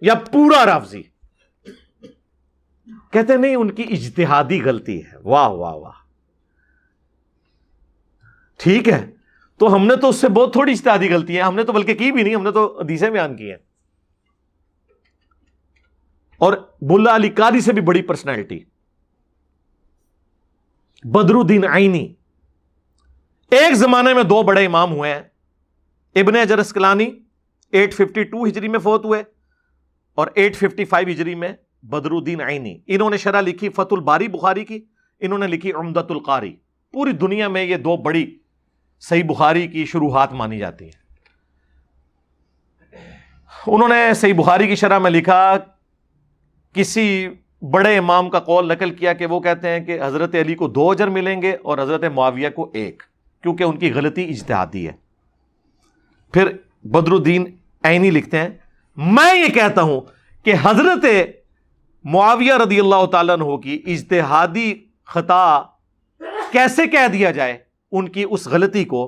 یا پورا رافضی؟ کہتے نہیں ان کی اجتہادی غلطی ہے. واہ واہ واہ، ٹھیک ہے. تو ہم نے تو اس سے بہت تھوڑی اجتہادی غلطی ہے، ہم نے تو بلکہ کی بھی نہیں، ہم نے تو حدیثیں بیان کی ہیں. اور ملا علی قاری سے بھی بڑی پرسنالٹی بدر الدین عینی. ایک زمانے میں 2 بڑے امام ہوئے ہیں. ابن حجر اسقلانی 852 ہجری میں فوت ہوئے اور 855 ہجری میں بدر الدین عینی. انہوں نے شرح لکھی فتح الباری بخاری کی، انہوں نے لکھی عمدۃ القاری. پوری دنیا میں یہ 2 بڑی صحیح بخاری کی شروحات مانی جاتی ہیں. انہوں نے صحیح بخاری کی شرح میں لکھا، کسی بڑے امام کا قول نقل کیا کہ وہ کہتے ہیں کہ حضرت علی کو 2 اجر ملیں گے اور حضرت معاویہ کو 1، کیونکہ ان کی غلطی اجتہادی ہے. پھر بدر الدین عینی لکھتے ہیں، میں یہ کہتا ہوں کہ حضرت معاویہ رضی اللہ تعالیٰ عنہ کی اجتہادی خطا کیسے کہہ دیا جائے ان کی اس غلطی کو،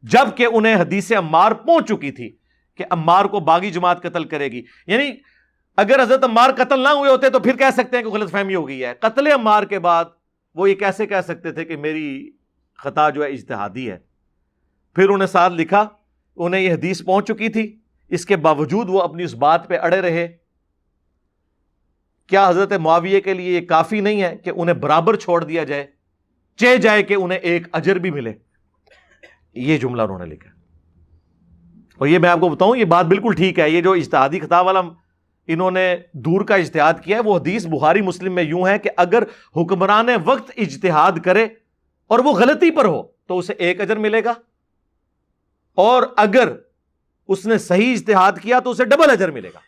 جب کہ انہیں حدیث عمار پہنچ چکی تھی کہ عمار کو باغی جماعت قتل کرے گی. یعنی اگر حضرت عمار قتل نہ ہوئے ہوتے تو پھر کہہ سکتے ہیں کہ غلط فہمی ہو گئی ہے. قتل عمار کے بعد وہ یہ کیسے کہہ سکتے تھے کہ میری خطا جو ہے اجتہادی ہے؟ پھر انہیں ساتھ لکھا, انہیں یہ حدیث پہنچ چکی تھی, اس کے باوجود وہ اپنی اس بات پہ اڑے رہے. کیا حضرت معاویہ کے لیے یہ کافی نہیں ہے کہ انہیں برابر چھوڑ دیا جائے, چہ جائے کہ انہیں ایک اجر بھی ملے؟ یہ جملہ انہوں نے لکھا. اور یہ میں آپ کو بتاؤں, یہ بات بالکل ٹھیک ہے. یہ جو اجتہادی خطا والا انہوں نے دور کا اجتہاد کیا ہے, وہ حدیث بخاری مسلم میں یوں ہے کہ اگر حکمران وقت اجتہاد کرے اور وہ غلطی پر ہو تو اسے ایک اجر ملے گا, اور اگر اس نے صحیح اجتہاد کیا تو اسے ڈبل اجر ملے گا.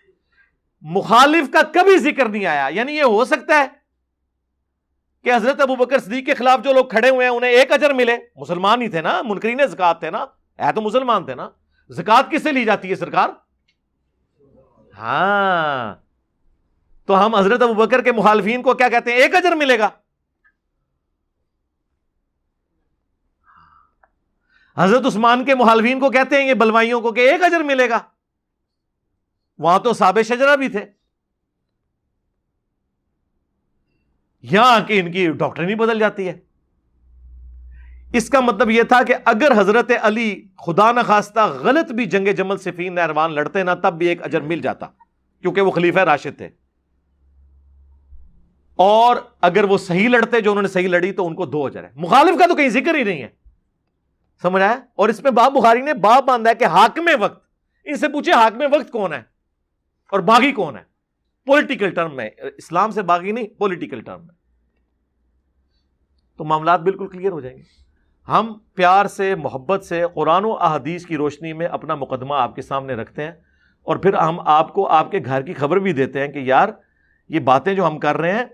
مخالف کا کبھی ذکر نہیں آیا. یعنی یہ ہو سکتا ہے کہ حضرت ابوبکر صدیق کے خلاف جو لوگ کھڑے ہوئے ہیں انہیں ایک اجر ملے, مسلمان ہی تھے نا, منکرین زکات تھے نا, ہے تو مسلمان تھے نا. زکات کس سے لی جاتی ہے سرکار؟ ہاں, تو ہم حضرت ابوبکر کے مخالفین کو کیا کہتے ہیں؟ ایک اجر ملے گا. حضرت عثمان کے مخالفین کو کہتے ہیں یہ بلوائیوں کو کہ ایک اجر ملے گا. وہاں تو اصحاب شجرہ بھی تھے. یہاں کہ ان کی ڈاکٹرن ہی بدل جاتی ہے. اس کا مطلب یہ تھا کہ اگر حضرت علی خدا نخواستہ غلط بھی جنگ جمل صفین نہروان لڑتے نا تب بھی ایک اجر مل جاتا, کیونکہ وہ خلیفہ راشد تھے. اور اگر وہ صحیح لڑتے, جو انہوں نے صحیح لڑی, تو ان کو 2 اجر ہے. مخالف کا تو کہیں ذکر ہی نہیں ہے, سمجھ آیا؟ اور اس میں باب بخاری نے باب باندھا ہے کہ حاکم وقت. ان سے پوچھے حاکم وقت کون ہے اور باغی کون ہے, پولیٹیکل ٹرم میں. اسلام سے باغی نہیں, پولیٹیکل ٹرم میں. تو معاملات بالکل کلیئر ہو جائیں گے. ہم پیار سے, محبت سے, قرآن و احادیث کی روشنی میں اپنا مقدمہ آپ کے سامنے رکھتے ہیں, اور پھر ہم آپ کو آپ کے گھر کی خبر بھی دیتے ہیں کہ یار یہ باتیں جو ہم کر رہے ہیں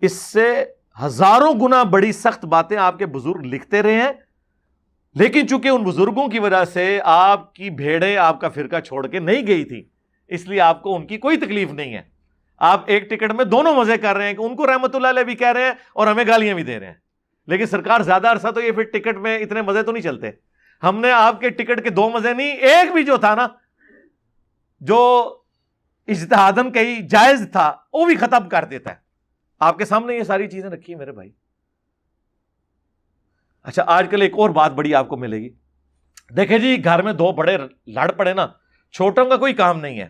اس سے ہزاروں گنا بڑی سخت باتیں آپ کے بزرگ لکھتے رہے ہیں, لیکن چونکہ ان بزرگوں کی وجہ سے آپ کی بھیڑیں آپ کا فرقہ چھوڑ کے نہیں گئی تھی, اس لیے آپ کو ان کی کوئی تکلیف نہیں ہے. آپ ایک ٹکٹ میں دونوں مزے کر رہے ہیں کہ ان کو رحمت اللہ علیہ بھی کہہ رہے ہیں اور ہمیں گالیاں بھی دے رہے ہیں. لیکن سرکار زیادہ عرصہ تو یہ پھر ٹکٹ میں اتنے مزے تو نہیں چلتے. ہم نے آپ کے ٹکٹ کے 2 مزے نہیں, ایک بھی جو تھا نا, جو اجتہاداً کہیں جائز تھا, وہ بھی ختم کر دیتا ہے. آپ کے سامنے یہ ساری چیزیں رکھی ہیں میرے بھائی. اچھا, آج کل ایک اور بات بڑی آپ کو ملے گی. دیکھیں جی, گھر میں 2 بڑے لڑ پڑے نا, چھوٹوں کا کوئی کام نہیں ہے.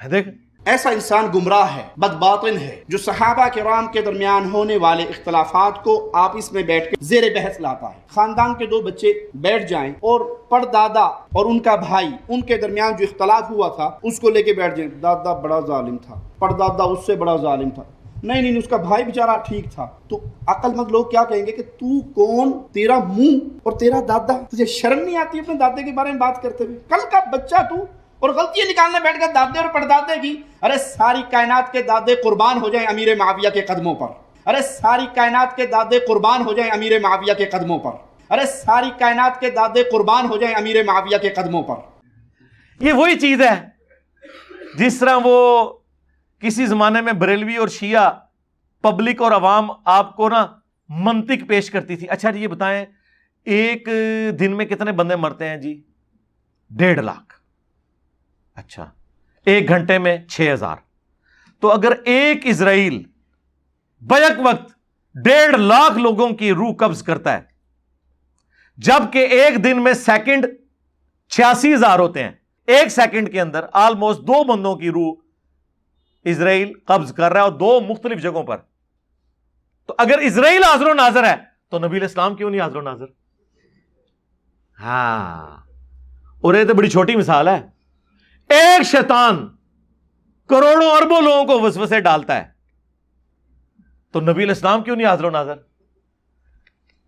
دیکھ, ایسا انسان گمراہ ہے, بدباطن ہے, جو صحابہ کرام کے درمیان ہونے والے اختلافات کو آپس میں بیٹھ کے زیر بحث لاتا ہے. خاندان کے 2 بچے بیٹھ جائیں اور پردادا اور ان کا بھائی, ان کے درمیان جو اختلاف ہوا تھا اس کو لے کے بیٹھ جائیں. دادا بڑا ظالم تھا, پردادا اس سے بڑا ظالم تھا. نہیں, اس کا بھائی بیچارہ ٹھیک تھا. تو عقل مند لوگ کیا کہیں گے کہ تو کون, تیرا منہ اور تیرا دادا, تجھے شرم نہیں آتی اپنے دادے کے بارے میں بات کرتے ہوئے؟ کل کا بچہ تو, اور غلطیاں نکالنے بیٹھ گئے دادے اور پردادے کی. ارے ساری کائنات کے دادے قربان ہو جائیں امیر معاویہ کے قدموں پر. ارے ساری کائنات کے دادے قربان ہو جائیں امیر معاویہ کے قدموں پر. ارے ساری کائنات کے دادے قربان ہو جائیں امیر معاویہ کے قدموں پر. یہ وہی چیز ہے جس طرح وہ کسی زمانے میں بریلوی اور شیعہ پبلک اور عوام آپ کو نا منطق پیش کرتی تھی. اچھا جی یہ بتائیں, ایک دن میں کتنے بندے مرتے ہیں جی؟ 1.5 لاکھ. اچھا, 1 گھنٹے میں 6000. تو اگر ایک اسرائیل بیک وقت 1.5 لاکھ لوگوں کی روح قبض کرتا ہے, جبکہ ایک دن میں سیکنڈ 86,000 ہوتے ہیں, 1 سیکنڈ کے اندر آلموسٹ 2 بندوں کی روح اسرائیل قبض کر رہا ہے, اور 2 مختلف جگہوں پر. تو اگر اسرائیل حاضر و ناظر ہے تو نبی علیہ السلام کیوں نہیں حاضر و ناظر؟ ہاں, اور یہ تو بڑی چھوٹی مثال ہے. ایک شیطان کروڑوں اربوں لوگوں کو وسوسے ڈالتا ہے, تو نبی علیہ السلام کیوں نہیں حاضر و ناظر؟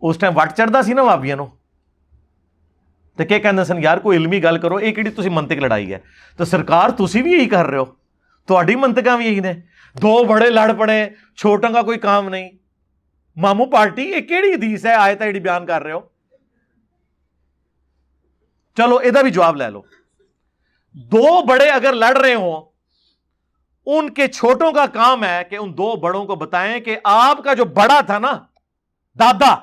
اس ٹائم وٹ چڑھتا سی نا وابیاں نو, تو کیا کہندے سن یار کوئی علمی گل کرو, یہ کیڑی تسی منطق لڑائی ہے. تو سرکار تسی بھی یہی کر رہے ہو, تہاڈی منطقاں بھی یہی نے. 2 بڑے لڑ پڑے, چھوٹوں کا کوئی کام نہیں. مامو پارٹی یہ کیڑی حدیث ہے آیت ہے بیان کر رہے ہو؟ چلو یہ بھی جواب لے لو. 2 بڑے اگر لڑ رہے ہوں, ان کے چھوٹوں کا کام ہے کہ ان 2 بڑوں کو بتائیں کہ آپ کا جو بڑا تھا نا, دادا,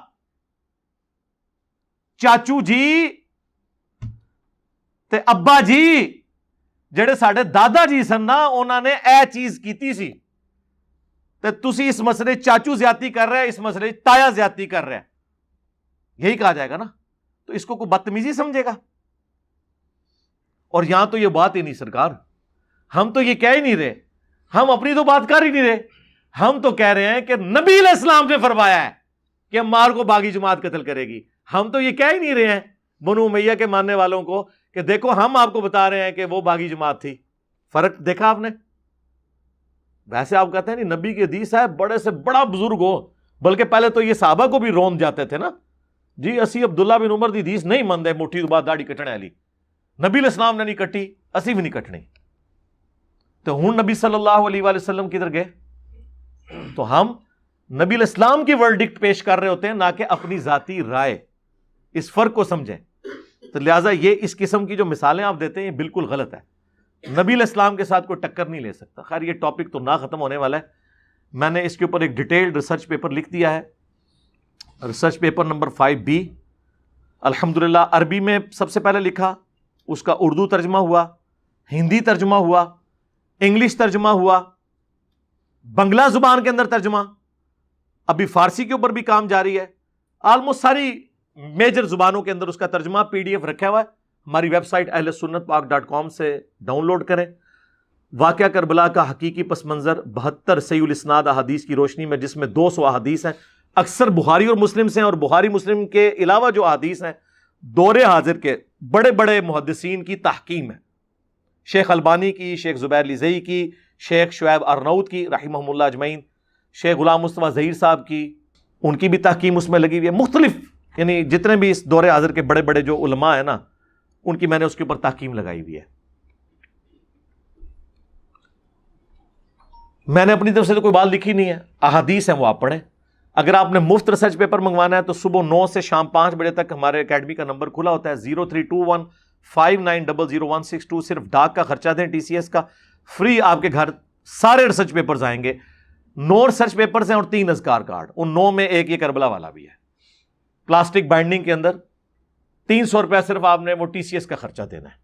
چاچو جی تے ابا جی, ਜਿਹੜੇ ਸਾਡੇ ਦਾਦਾ ਜੀ ਸਨ ਨਾ, ਉਹਨਾਂ ਨੇ ਇਹ ਚੀਜ਼ ਕੀਤੀ ਸੀ, ਤੇ ਤੁਸੀਂ ਇਸ مسئلے چاچو زیادتی کر رہے ہیں, اس مسئلے تایا زیادتی کر رہے ہیں, یہی کہا جائے گا نا. تو اس کو کوئی بدتمیزی سمجھے گا؟ اور یہاں تو یہ بات ہی نہیں سرکار, ہم تو یہ کہہ ہی نہیں رہے, ہم اپنی تو بات کر ہی نہیں رہے, ہم تو کہہ رہے ہیں کہ نبی علیہ السلام نے فرمایا ہے کہ عمار کو باغی جماعت قتل کرے گی. ہم تو یہ کہہ ہی نہیں رہے ہیں بنو امیہ کے ماننے والوں کو کہ دیکھو ہم آپ کو بتا رہے ہیں کہ وہ باغی جماعت تھی. فرق دیکھا آپ نے؟ ویسے آپ کہتے ہیں نہیں نبی کی حدیث ہے, بڑے سے بڑا بزرگ ہو, بلکہ پہلے تو یہ صحابہ کو بھی روند جاتے تھے نا, جی اسی عبداللہ بن عمر دی حدیث نہیں مند ہے, مٹھی تو بعد داڑھی کٹنے والی, نبی علیہ السلام نے نہیں کٹی, اسی بھی نہیں کٹنی. تو ہوں نبی صلی اللہ علیہ وآلہ وسلم کدھر گئے؟ تو ہم نبی علیہ السلام کی ورڈکٹ پیش کر رہے ہوتے ہیں, نہ کہ اپنی ذاتی رائے. اس فرق کو سمجھیں. تو لہٰذا یہ اس قسم کی جو مثالیں آپ دیتے ہیں یہ بالکل غلط ہے. نبی علیہ السلام کے ساتھ کوئی ٹکر نہیں لے سکتا. خیر یہ ٹاپک تو نہ ختم ہونے والا ہے, میں نے اس کے اوپر ایک ڈیٹیلڈ ریسرچ پیپر لکھ دیا ہے, ریسرچ پیپر نمبر 5B. الحمدللہ عربی میں سب سے پہلے لکھا, اس کا اردو ترجمہ ہوا, ہندی ترجمہ ہوا, انگلش ترجمہ ہوا, بنگلہ زبان کے اندر ترجمہ, ابھی فارسی کے اوپر بھی کام جاری ہے. آلموسٹ ساری میجر زبانوں کے اندر اس کا ترجمہ PDF رکھا ہوا ہے. ہماری ویب سائٹ ahlsunnatpak.com سے ڈاؤن لوڈ کریں. واقعہ کربلا کا حقیقی پس منظر 72 صحیح الاسناد احادیث کی روشنی میں, جس میں 200 احادیث ہیں, اکثر بخاری اور مسلم سے ہیں, اور بخاری مسلم کے علاوہ جو احادیث ہیں دور حاضر کے بڑے بڑے محدثین کی تحکیم ہے. شیخ البانی کی, شیخ زبیر لیزئی کی, شیخ شعیب ارناؤت کی رحمہم اللہ اجمعین, شیخ غلام مصطفیٰ ظہیر صاحب کی, ان کی بھی تحکیم اس میں لگی ہوئی ہے. مختلف یعنی جتنے بھی اس دور حاضر کے بڑے بڑے جو علماء ہیں نا, ان کی میں نے اس کے اوپر تحکیم لگائی ہوئی ہے. میں نے اپنی طرف سے تو کوئی بات لکھی نہیں ہے, احادیث ہیں وہ آپ پڑھیں. اگر آپ نے مفت ریسرچ پیپر منگوانا ہے تو صبح 9 سے شام 5 بجے تک ہمارے اکیڈمی کا نمبر کھلا ہوتا ہے 032159000162. صرف ڈاک کا خرچہ دیں TCS کا, فری آپ کے گھر سارے ریسرچ پیپرز آئیں گے. 9 ریسرچ پیپرز ہیں اور 3 اذکار کارڈ, ان 9 میں ایک یہ کربلا والا بھی ہے. پلاسٹک بائنڈنگ کے اندر 300 روپیہ صرف آپ نے وہ TCS کا خرچہ دینا ہے,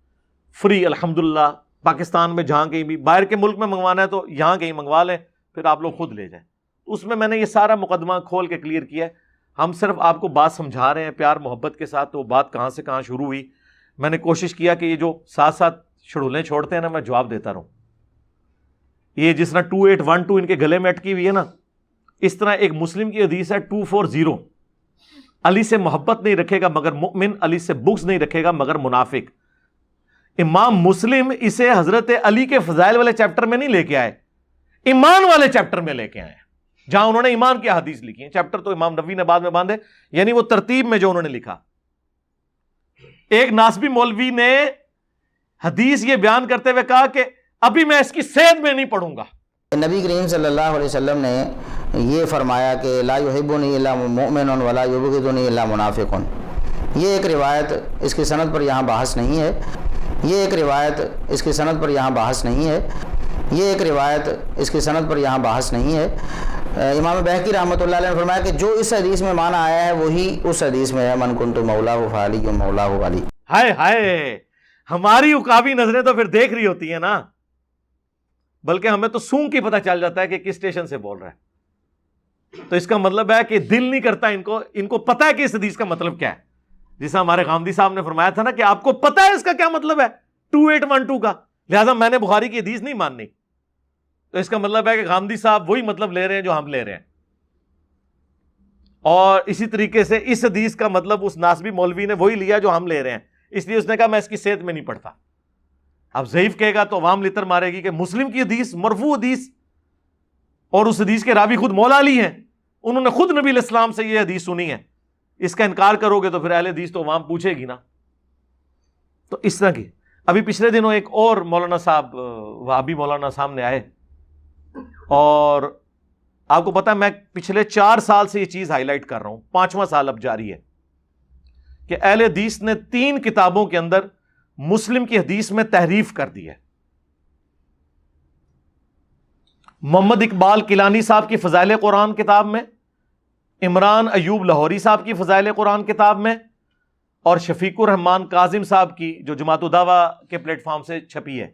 فری. الحمدللہ پاکستان میں جہاں کہیں بھی, باہر کے ملک میں منگوانا ہے تو یہاں کہیں منگوا لیں, پھر آپ لوگ خود لے جائیں. اس میں میں نے یہ سارا مقدمہ کھول کے کلیئر کیا ہے. ہم صرف آپ کو بات سمجھا رہے ہیں پیار محبت کے ساتھ, تو بات کہاں سے کہاں شروع ہوئی. میں نے کوشش کیا کہ یہ جو ساتھ ساتھ شڑولیں چھوڑتے ہیں نا, میں جواب دیتا رہوں. یہ جس طرح 2812 ان کے گلے میں اٹکی ہوئی ہے نا, اس طرح ایک مسلم کی حدیث ہے 240, علی سے محبت نہیں رکھے گا مگر مؤمن, علی سے بغض نہیں رکھے گا مگر منافق. امام مسلم اسے حضرت علی کے فضائل والے چیپٹر میں نہیں لے کے آئے, ایمان والے چیپٹر میں لے کے آئے, جہاں انہوں نے ایمان کی حدیث لکھی ہیں. چیپٹر تو امام نبوی نے بعد میں باندھے, یعنی وہ ترتیب میں جو انہوں نے لکھا. ایک ناسبی مولوی نے حدیث یہ بیان کرتے ہوئے کہا کہ ابھی میں اس کی صحت میں نہیں پڑھوں گا. نبی کریم صلی اللہ علیہ وسلم نے یہ فرمایا کہ لا یحبنی الا مؤمن ولا یبغضنی الا منافق. یہ ایک روایت اس کی سند پر یہاں بحث نہیں ہے, یہ ایک روایت اس کی سند پر یہاں بحث نہیں ہے, یہ ایک روایت اس کی سند پر یہاں بحث نہیں ہے. امام بہقی رحمۃ اللہ علیہ نے فرمایا کہ جو اس حدیث میں معنی آیا ہے وہی اس حدیث میں ہے, من کنت مولاہ فعلی مولاہ علی. ہائے ہائے, ہماری عقابی نظریں تو پھر دیکھ رہی ہوتی ہیں نا, بلکہ ہمیں تو سونگ کی پتہ چل جاتا ہے کہ کس اسٹیشن سے بول رہا ہے. تو اس کا مطلب ہے کہ دل نہیں کرتا ان کو پتہ ہے کہ اس حدیث کا مطلب کیا ہے. جیسا ہمارے غامدی صاحب نے فرمایا تھا نا کہ آپ کو پتہ ہے اس کا کیا مطلب ہے 2812 کا, لہذا میں نے بخاری کی حدیث نہیں ماننی. تو اس کا مطلب ہے کہ غامدی صاحب وہی مطلب لے رہے ہیں جو ہم لے رہے ہیں. اور اسی طریقے سے اس حدیث کا مطلب اس ناسبی مولوی نے وہی لیا جو ہم لے رہے ہیں, اس لیے اس نے کہا میں اس کی صحت میں نہیں پڑھتا. اب ضعیف کہے گا تو عوام لتر مارے گی کہ مسلم کی حدیث مرفوع حدیث, اور اس حدیث کے راوی خود مولا علی ہیں, انہوں نے خود نبی علیہ السلام سے یہ حدیث سنی ہے. اس کا انکار کرو گے تو پھر اہل حدیث تو عوام پوچھے گی نا. تو اس طرح کی ابھی پچھلے دنوں ایک اور مولانا صاحب وہابی مولانا سامنے آئے, اور آپ کو پتا میں پچھلے 4 سال سے یہ چیز ہائی لائٹ کر رہا ہوں, 5واں سال اب جاری ہے, کہ اہل حدیث نے 3 کتابوں کے اندر مسلم کی حدیث میں تحریف کر دی ہے. محمد اقبال کیلانی صاحب کی فضائل قرآن کتاب میں, عمران ایوب لاہوری صاحب کی فضائل قرآن کتاب میں, اور شفیق الرحمان کاظم صاحب کی جو جماعت الدعوہ کے پلیٹ فارم سے چھپی ہے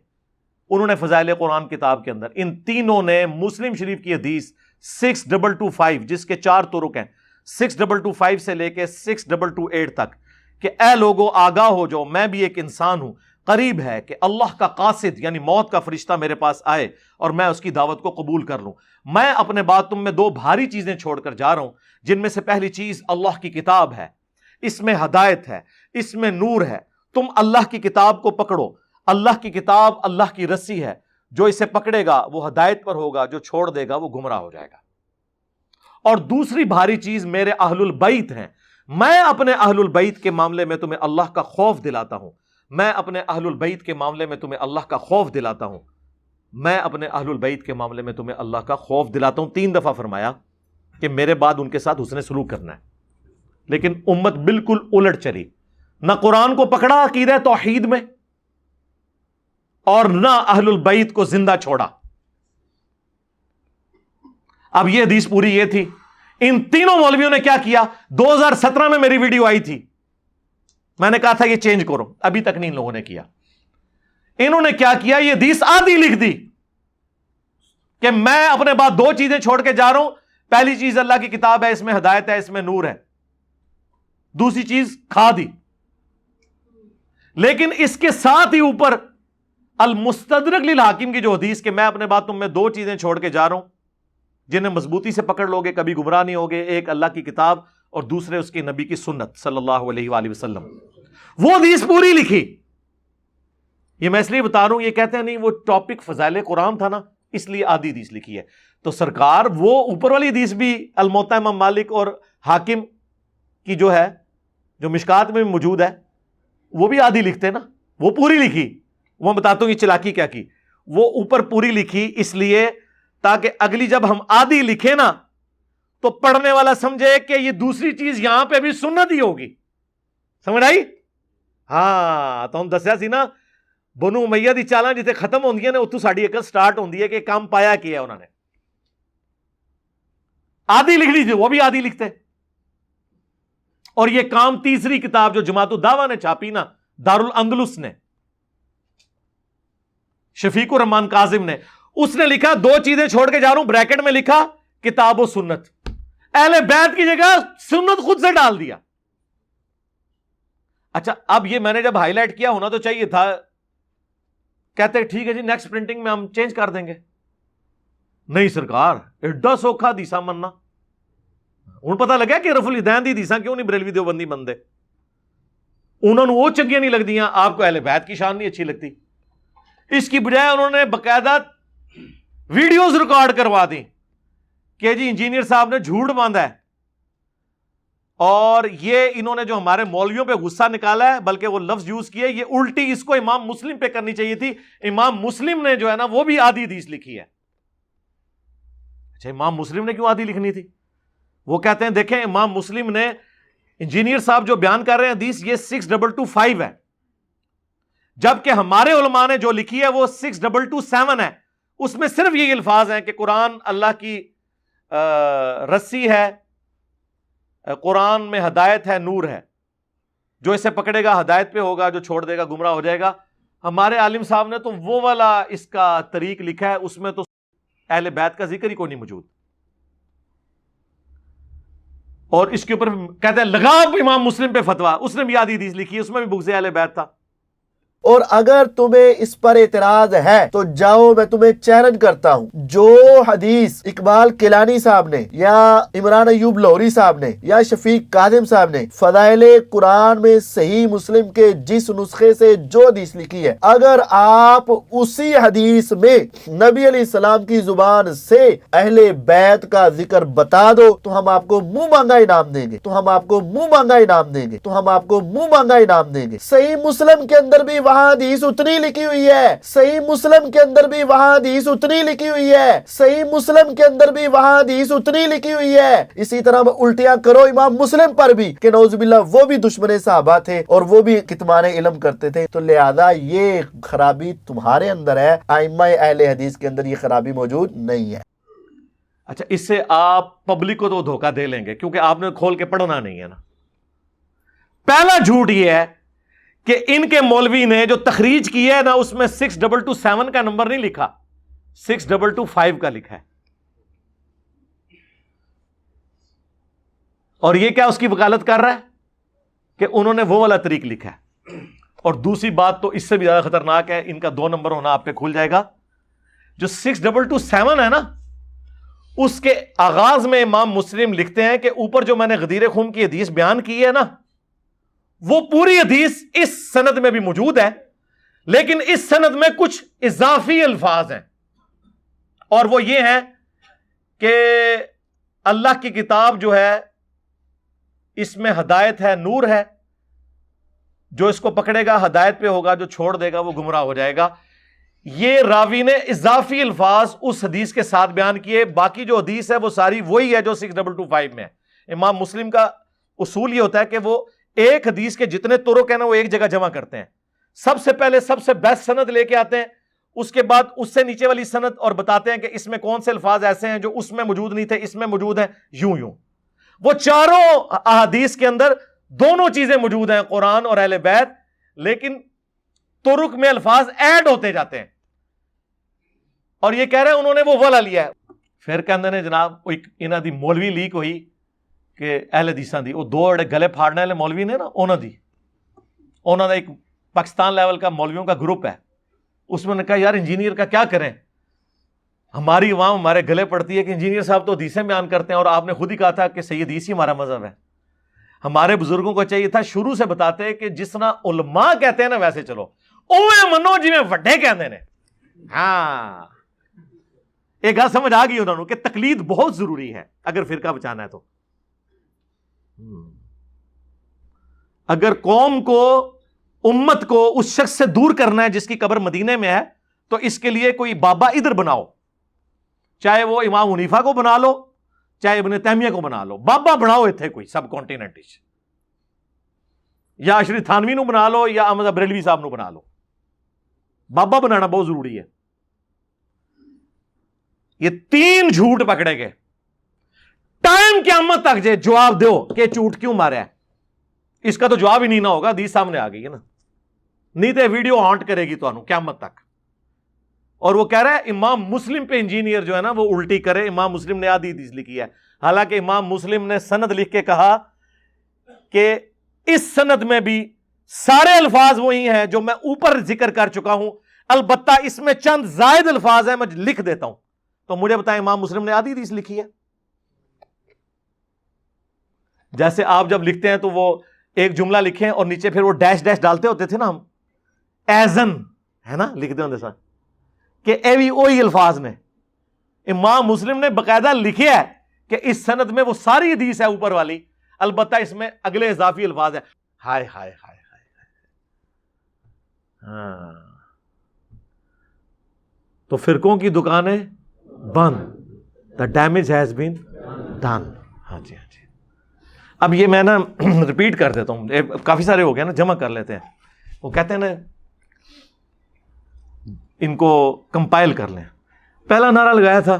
انہوں نے فضائل قرآن کتاب کے اندر ان تینوں نے مسلم شریف کی حدیث 6225 جس کے 4 طرق ہیں 6225 سے لے کے 6228 تک کہ اے لوگوں آگاہ ہو جاؤ میں بھی ایک انسان ہوں، قریب ہے کہ اللہ کا قاصد یعنی موت کا فرشتہ میرے پاس آئے اور میں اس کی دعوت کو قبول کر لوں۔ میں اپنے بعد تم میں 2 بھاری چیزیں چھوڑ کر جا رہا ہوں، جن میں سے پہلی چیز اللہ کی کتاب ہے، اس میں ہدایت ہے، اس میں نور ہے۔ تم اللہ کی کتاب کو پکڑو، اللہ کی کتاب اللہ کی رسی ہے، جو اسے پکڑے گا وہ ہدایت پر ہوگا، جو چھوڑ دے گا وہ گمراہ ہو جائے گا۔ اور دوسری بھاری چیز میرے اہل البیت ہیں، میں اپنے اہل البیت کے معاملے میں تمہیں اللہ کا خوف دلاتا ہوں، میں اپنے اہل البیت کے معاملے میں تمہیں اللہ کا خوف دلاتا ہوں، میں اپنے اہل البیت کے معاملے میں تمہیں اللہ کا خوف دلاتا ہوں۔ 3 دفعہ فرمایا کہ میرے بعد ان کے ساتھ حسن سلوک کرنا ہے، لیکن امت بالکل الٹ چلی، نہ قرآن کو پکڑا عقیدہ توحید میں اور نہ اہل البیت کو زندہ چھوڑا۔ اب یہ حدیث پوری یہ تھی، ان تینوں مولویوں نے کیا کیا؟ 2017 میں میری ویڈیو آئی تھی، میں نے کہا تھا یہ چینج کرو، ابھی تک نہیں ان لوگوں نے کیا۔ انہوں نے کیا کیا؟ یہ حدیث آدھی لکھ دی کہ میں اپنے بعد 2 چیزیں چھوڑ کے جا رہا ہوں، پہلی چیز اللہ کی کتاب ہے، اس میں ہدایت ہے، اس میں نور ہے، دوسری چیز کھا دی۔ لیکن اس کے ساتھ ہی اوپر المستدرک للحاکم کی جو حدیث کہ میں اپنے بعد تم میں 2 چیزیں چھوڑ کے جا رہا ہوں جنہیں مضبوطی سے پکڑ لو گے کبھی گمراہ نہیں ہوگے، ایک اللہ کی کتاب اور دوسرے اس کے نبی کی سنت صلی اللہ علیہ وآلہ وسلم۔ وہ حدیث پوری لکھی۔ یہ میں اس لیے بتا رہا ہوں، یہ کہتے ہیں نہیں وہ ٹاپک فضائل قرآن تھا نا اس لیے آدھی حدیث لکھی ہے، تو سرکار وہ اوپر والی حدیث بھی الموطا امام مالک اور حاکم کی جو ہے جو مشکات میں موجود ہے وہ بھی آدھی لکھتے نا، وہ پوری لکھی۔ وہ بتاتا ہوں یہ چلاکی کیا کی، وہ اوپر پوری لکھی اس لیے تاکہ اگلی جب ہم آدھی لکھیں نا تو پڑھنے والا سمجھے کہ یہ دوسری چیز یہاں پہ بھی سنت ہی ہوگی۔ سمجھ آئی؟ ہاں تو ہم دسیا سی نا بنو امیہ دی چالاں جتنے ختم ہوندیاں نے اتو ساڈی عقل سٹارٹ ہوندی ہے کہ کام پایا کیا ہے انہوں نے۔ آدھی لکھنی تھی وہ بھی آدھی لکھتے، اور یہ کام تیسری کتاب جو جماعت الدعوہ نے چھاپی نا دارالاندلس نے، شفیق الرحمان کاظم نے، اس نے لکھا 2 چیزیں چھوڑ کے جا رہا ہوں، بریکٹ میں لکھا کتاب و سنت، اہل بیت کی جگہ سنت خود سے ڈال دیا۔ اچھا اب یہ میں نے جب ہائی لائٹ کیا ہونا تو چاہیے تھا، کہتے ٹھیک ہے جی نیکسٹ پرنٹنگ میں ہم چینج کر دیں گے۔ نہیں سرکار ایڈا سوکھا دیسا مننا، ہوں پتہ لگا کہ رف الدین دی دیسا کیوں نہیں بریلوی دیوبندی بندے، انہوں نے وہ چنگیاں نہیں لگدیاں، آپ کو اہل بیت کی شان نہیں اچھی لگتی۔ اس کی بجائے انہوں نے باقاعدہ ویڈیوز ریکارڈ کروا دی کہ جی انجینئر صاحب نے جھوٹ باندھا ہے، اور یہ انہوں نے جو ہمارے مولویوں پہ غصہ نکالا ہے بلکہ وہ لفظ یوز کیے، یہ الٹی اس کو امام مسلم پہ کرنی چاہیے تھی۔ امام مسلم نے جو ہے نا وہ بھی آدھی حدیث لکھی ہے۔ اچھا امام مسلم نے کیوں آدھی لکھنی تھی؟ وہ کہتے ہیں دیکھیں امام مسلم نے، انجینئر صاحب جو بیان کر رہے ہیں حدیث یہ 6225 ہے، جبکہ ہمارے علماء نے جو لکھی ہے وہ 6227 ہے، اس میں صرف یہی الفاظ ہیں کہ قرآن اللہ کی رسی ہے، قرآن میں ہدایت ہے، نور ہے، جو اسے پکڑے گا ہدایت پہ ہوگا، جو چھوڑ دے گا گمراہ ہو جائے گا۔ ہمارے عالم صاحب نے تو وہ والا اس کا طریق لکھا ہے، اس میں تو اہل بیت کا ذکر ہی کوئی نہیں موجود، اور اس کے اوپر کہتے ہیں لگا امام مسلم پہ فتویٰ، اس نے بھی آدھی حدیث لکھی ہے، اس میں بھی بغض اہل بیت تھا۔ اور اگر تمہیں اس پر اعتراض ہے تو جاؤ میں تمہیں چیلنج کرتا ہوں، جو حدیث اقبال کیلانی صاحب نے یا عمران ایوب لاہوری صاحب نے یا شفیق کاظم صاحب نے فضائل قرآن میں صحیح مسلم کے جس نسخے سے جو حدیث لکھی ہے، اگر آپ اسی حدیث میں نبی علیہ السلام کی زبان سے اہل بیت کا ذکر بتا دو تو ہم آپ کو منہ مانگا انعام دیں گے، تو ہم آپ کو منہ مانگا انعام دیں گے، تو ہم آپ کو منہ مانگا انعام دیں گے۔ صحیح مسلم کے اندر بھی وہاں حدیث اتنی لکھی ہوئی ہے، صحیح مسلم کے اندر بھی وہاں حدیث اتنی لکھی ہوئی ہے، صحیح مسلم کے اندر بھی وہاں حدیث اتنی لکھی ہوئی ہے۔ اسی طرح الٹیاں کرو امام مسلم پر بھی کہ نعوذ باللہ وہ بھی دشمن صحابہ تھے اور وہ بھی کتمان علم کرتے تھے، تو لہذا یہ خرابی تمہارے اندر ہے، ائمہ اہل حدیث کے اندر یہ خرابی موجود نہیں ہے۔ اچھا اس سے آپ پبلک کو تو دھوکہ دے لیں گے کیونکہ آپ نے کھول کے پڑھنا نہیں ہے نا۔ پہلا جھوٹ یہ ہے کہ ان کے مولوی نے جو تخریج کی ہے نا اس میں 6227 کا نمبر نہیں لکھا, 6225 کا لکھا ہے. اور یہ کیا اس کی وکالت کر رہا ہے کہ انہوں نے وہ والا طریق لکھا ہے. اور دوسری بات تو اس سے بھی زیادہ خطرناک ہے, ان کا 2 نمبر ہونا آپ پہ کھل جائے گا. جو 6227 ہے نا, اس کے آغاز میں امام مسلم لکھتے ہیں کہ اوپر جو میں نے غدیر خم کی حدیث بیان کی ہے نا, وہ پوری حدیث اس سند میں بھی موجود ہے, لیکن اس سند میں کچھ اضافی الفاظ ہیں, اور وہ یہ ہیں کہ اللہ کی کتاب جو ہے اس میں ہدایت ہے, نور ہے, جو اس کو پکڑے گا ہدایت پہ ہوگا, جو چھوڑ دے گا وہ گمراہ ہو جائے گا. یہ راوی نے اضافی الفاظ اس حدیث کے ساتھ بیان کیے. باقی جو حدیث ہے وہ ساری وہی ہے جو 6225 میں ہے. امام مسلم کا اصول یہ ہوتا ہے کہ وہ ایک حدیث کے جتنے طرق ہیں نا وہ ایک جگہ جمع کرتے ہیں. سب سے پہلے سب سے بیسٹ سند لے کے آتے ہیں, اس کے بعد اس سے نیچے والی سند اور بتاتے ہیں کہ اس میں کون سے الفاظ ایسے ہیں جو اس میں موجود نہیں تھے, اس میں موجود ہیں, یوں یوں. وہ چاروں احادیث کے اندر دونوں چیزیں موجود ہیں, قرآن اور اہل بیت, لیکن طرق میں الفاظ ایڈ ہوتے جاتے ہیں. اور یہ کہہ رہے ہیں انہوں نے وہ والا لیا ہے. پھر کہندے نے جناب انہاں دی مولوی لیک ہوئی کہ اہل حدیثاں دی, وہ 2 گلے پھاڑنے والے مولوی نے نا, انہاں دا ایک پاکستان لیول کا مولویوں کا گروپ ہے. اس میں نے کہا یار انجینئر کا کیا کریں, ہماری عوام ہمارے گلے پڑتی ہے کہ انجینئر صاحب تو حدیثیں بیان کرتے ہیں, اور آپ نے خود ہی کہا تھا کہ صحیح حدیث ہی ہمارا مذہب ہے. ہمارے بزرگوں کو چاہیے تھا شروع سے بتاتے کہ جس طرح علماء کہتے ہیں نا ویسے چلو, اوے منو جی میں وڈے کہندے نے. ہاں ایک گل سمجھ آ گئی انہوں نے کہ تقلید بہت ضروری ہے اگر فرقہ بچانا ہے تو. اگر قوم کو, امت کو اس شخص سے دور کرنا ہے جس کی قبر مدینے میں ہے, تو اس کے لیے کوئی بابا ادھر بناؤ, چاہے وہ امام حنیفہ کو بنا لو, چاہے ابن تیمیہ کو بنا لو, بابا بناؤ اتنے کوئی سب کانٹیننٹ, یا اشری تھانوی نو بنا لو, یا احمد بریلوی صاحب نو بنا لو. بابا بنانا بہت ضروری ہے. یہ 3 جھوٹ پکڑے گئے, ٹائم قیامت تک جے جواب دو کہ جھوٹ کیوں مارا ہے, اس کا تو جواب ہی نہیں نہ ہوگا, حدیث سامنے آ گئی ہے نا, نہیں تو ویڈیو ہانٹ کرے گی تو قیامت تک. اور وہ کہہ رہا ہے امام مسلم پہ انجینئر جو ہے نا وہ الٹی کرے, امام مسلم نے آدھی حدیث لکھی ہے, حالانکہ امام مسلم نے سند لکھ کے کہا کہ اس سند میں بھی سارے الفاظ وہی ہیں جو میں اوپر ذکر کر چکا ہوں, البتہ اس میں چند زائد الفاظ ہیں میں لکھ دیتا ہوں. تو مجھے بتائیں امام مسلم نے آدھی حدیث لکھی ہے؟ جیسے آپ جب لکھتے ہیں تو وہ ایک جملہ لکھیں اور نیچے پھر وہ ڈیش ڈیش ڈالتے ہوتے تھے نا, ہم ایزن ہے نا لکھتے ہوتے سر کہ اے بھی وہی الفاظ نے. امام مسلم نے باقاعدہ لکھے ہے کہ اس سند میں وہ ساری حدیث ہے اوپر والی, البتہ اس میں اگلے اضافی الفاظ ہے. ہائے ہائے ہائے ہائے. ہاں تو فرقوں کی دکانیں بند, the damage has been done. ہاں جی ہاں جی. اب یہ میں نا ریپیٹ کر دیتا ہوں, کافی سارے ہو گئے نا, جمع کر لیتے ہیں. وہ کہتے ہیں نا ان کو کمپائل کر لیں. پہلا نعرہ لگایا تھا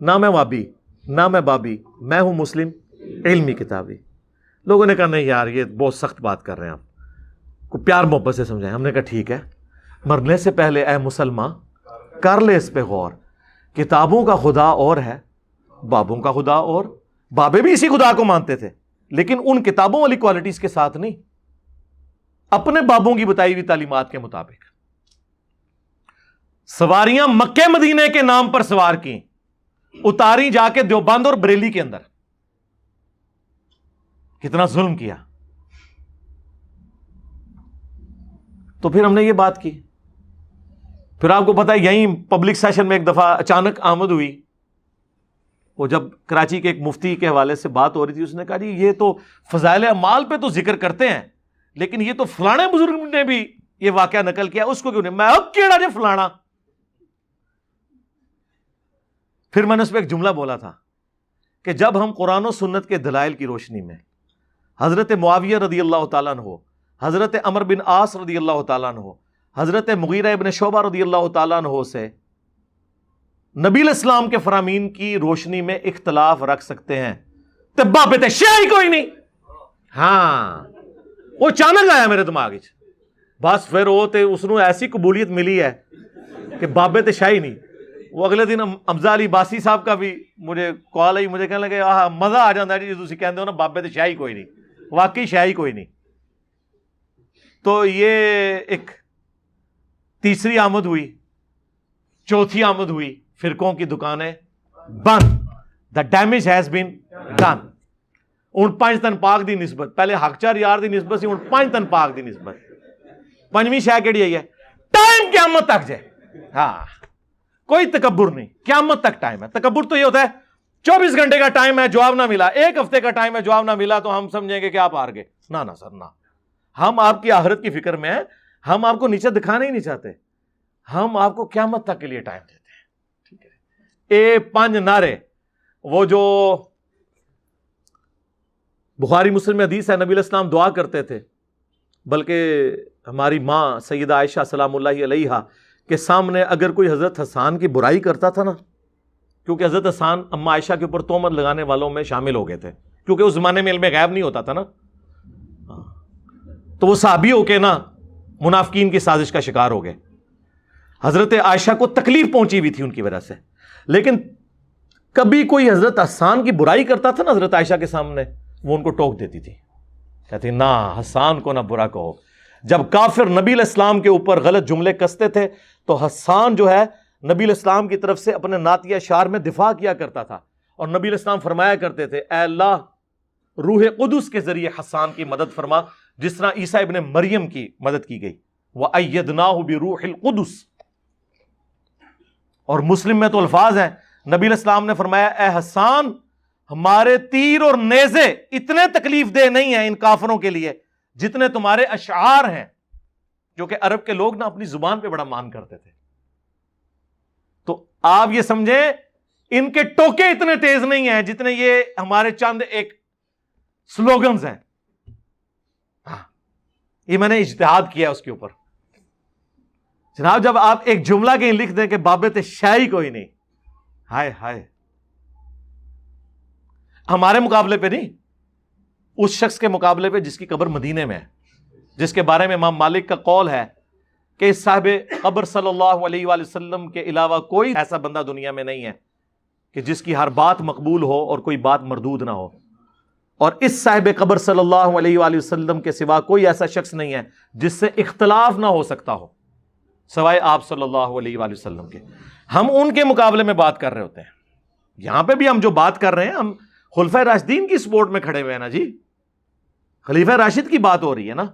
نہ میں وابی نہ میں بابی, میں ہوں مسلم علمی کتابی. لوگوں نے کہا نہیں یار یہ بہت سخت بات کر رہے ہیں, آپ کو پیار محبت سے سمجھائیں. ہم نے کہا ٹھیک ہے, مرنے سے پہلے اے مسلمان کر لے اس پہ غور, کتابوں کا خدا اور ہے, بابوں کا خدا اور. بابے بھی اسی خدا کو مانتے تھے لیکن ان کتابوں والی کوالٹیز کے ساتھ نہیں, اپنے بابوں کی بتائی ہوئی تعلیمات کے مطابق. سواریاں مکے مدینے کے نام پر سوار کی, اتاری جا کے دیوبند اور بریلی کے اندر. کتنا ظلم کیا. تو پھر ہم نے یہ بات کی. پھر آپ کو پتا ہے یہیں پبلک سیشن میں ایک دفعہ اچانک آمد ہوئی, وہ جب کراچی کے ایک مفتی کے حوالے سے بات ہو رہی تھی, اس نے کہا جی یہ تو فضائل اعمال پہ تو ذکر کرتے ہیں لیکن یہ تو فلانے بزرگ نے بھی یہ واقعہ نقل کیا, اس کو کیوں نہیں. میں اب کیڑا جی فلانا. پھر میں نے اس پہ ایک جملہ بولا تھا کہ جب ہم قرآن و سنت کے دلائل کی روشنی میں حضرت معاویہ رضی اللہ تعالیٰ عنہ, حضرت عمر بن عاص رضی اللہ تعالیٰ عنہ, حضرت مغیرہ ابن شعبہ رضی اللہ تعالیٰ عنہ سے نبی الاسلام کے فرامین کی روشنی میں اختلاف رکھ سکتے ہیں, تبا پہ شیعہ ہی کوئی نہیں. ہاں وہ اچانک آیا میرے دماغ میں, بس پھر وہ تے اس نو ایسی قبولیت ملی ہے کہ بابے تے شاہی نہیں. وہ اگلے دن حمزہ علی باسی صاحب کا بھی مجھے کال آئی, مجھے کہنے لگے آہ مزہ آ جاتا ہے جی تسی کہندے ہو نا بابے تے شاہی کوئی نہیں, واقعی شاہی کوئی نہیں. تو یہ ایک تیسری آمد ہوئی, چوتھی آمد ہوئی, فرقوں کی دکانیں بند. The damage has been done. ہن 5 تن پاک دی نسبت, پہلے حق چار یار دی نسبت سی, ہن 5 تن پاک دی نسبت. پنجویں شے کیڑی آئی ہے؟ ٹائم قیامت تک جائے. ہاں کوئی تکبر نہیں, قیامت تک ٹائم ہے. تکبر تو یہ ہوتا ہے 24 گھنٹے کا ٹائم ہے, جواب نہ ملا, 1 ہفتے کا ٹائم ہے, جواب نہ ملا تو ہم سمجھیں گے کہ آپ ہار گئے. نہ سر نہ, ہم آپ کی آخرت کی فکر میں ہیں, ہم آپ کو نیچے دکھانا ہی نہیں چاہتے, ہم آپ کو قیامت تک کے لیے ٹائم دیتے ہیں. ٹھیک ہے, اے 5 نعرے, وہ جو بخاری مسلم میں حدیث ہے, نبی علیہ السلام دعا کرتے تھے, بلکہ ہماری ماں سیدہ عائشہ سلام اللہ علیہا کے سامنے اگر کوئی حضرت حسان کی برائی کرتا تھا نا, کیونکہ حضرت حسان اما عائشہ کے اوپر تہمت لگانے والوں میں شامل ہو گئے تھے, کیونکہ اس زمانے میں علم غیب نہیں ہوتا تھا نا, تو وہ صحابی ہو کے نا منافقین کی سازش کا شکار ہو گئے. حضرت عائشہ کو تکلیف پہنچی ہوئی تھی ان کی وجہ سے, لیکن کبھی کوئی حضرت حسان کی برائی کرتا تھا نا حضرت عائشہ کے سامنے, وہ ان کو ٹوک دیتی تھی, کہتی نہ حسان کو نہ برا کہو. جب کافر نبی علیہ السلام کے اوپر غلط جملے کستے تھے تو حسان جو ہے نبی علیہ السلام کی طرف سے اپنے نعتیہ اشعار میں دفاع کیا کرتا تھا, اور نبی علیہ السلام فرمایا کرتے تھے اے اللہ روح قدس کے ذریعے حسان کی مدد فرما, جس طرح عیسیٰ ابن مریم کی مدد کی گئی. وَأَيَّدْنَاهُ بِرُوحِ الْقُدُسِ. اور مسلم میں تو الفاظ ہیں, نبی علیہ السلام نے فرمایا اے حسان ہمارے تیر اور نیزے اتنے تکلیف دہ نہیں ہیں ان کافروں کے لیے جتنے تمہارے اشعار ہیں, جو کہ عرب کے لوگ نا اپنی زبان پہ بڑا مان کرتے تھے. تو آپ یہ سمجھیں ان کے ٹوکے اتنے تیز نہیں ہیں جتنے یہ ہمارے چند ایک سلوگنز ہیں. ہاں یہ میں نے اجتہاد کیا اس کے اوپر. جناب جب آپ ایک جملہ کہیں لکھ دیں کہ بابے تے شاہی کوئی نہیں, ہائے ہائے, ہمارے مقابلے پہ نہیں, اس شخص کے مقابلے پہ جس کی قبر مدینے میں ہے, جس کے بارے میں امام مالک کا قول ہے کہ صاحب قبر صلی اللہ علیہ وآلہ وسلم کے علاوہ کوئی ایسا بندہ دنیا میں نہیں ہے کہ جس کی ہر بات مقبول ہو اور کوئی بات مردود نہ ہو, اور اس صاحب قبر صلی اللہ علیہ وآلہ وسلم کے سوا کوئی ایسا شخص نہیں ہے جس سے اختلاف نہ ہو سکتا ہو سوائے آپ صلی اللہ علیہ وآلہ وسلم کے. ہم ان کے مقابلے میں بات کر رہے ہوتے ہیں. یہاں پہ بھی ہم جو بات کر رہے ہیں ہم خلفائے راشدین کی سپورٹ میں کھڑے ہوئے ہیں نا جی, خلیفہ راشد کی بات ہو رہی ہے نا.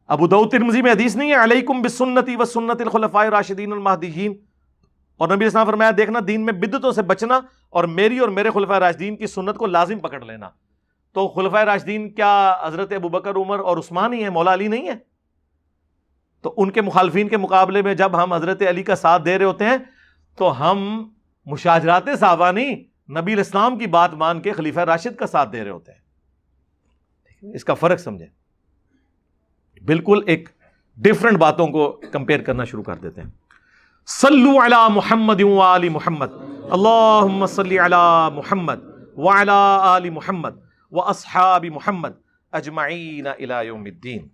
ابو داؤد ترمذی میں حدیث نہیں ہے علیکم بسنتی و سنت الخلفاء الراشدین المہدیین, اور نبی اسلام فرمایا دیکھنا دین میں بدعتوں سے بچنا اور میری اور میرے خلفائے راشدین کی سنت کو لازم پکڑ لینا. تو خلفائے راشدین کیا حضرت ابوبکر عمر اور عثمان ہی ہیں, مولا علی نہیں ہے؟ تو ان کے مخالفین کے مقابلے میں جب ہم حضرت علی کا ساتھ دے رہے ہوتے ہیں تو ہم مشاجرات صحابہ نہیں, نبی الاسلام کی بات مان کے خلیفہ راشد کا ساتھ دے رہے ہوتے ہیں. اس کا فرق سمجھیں, بالکل ایک ڈیفرنٹ باتوں کو کمپیئر کرنا شروع کر دیتے ہیں. صلو علی محمد و آل محمد, اللہم صلی علی محمد وعلی آل محمد و اصحاب محمد اجمعین الی یوم الدین.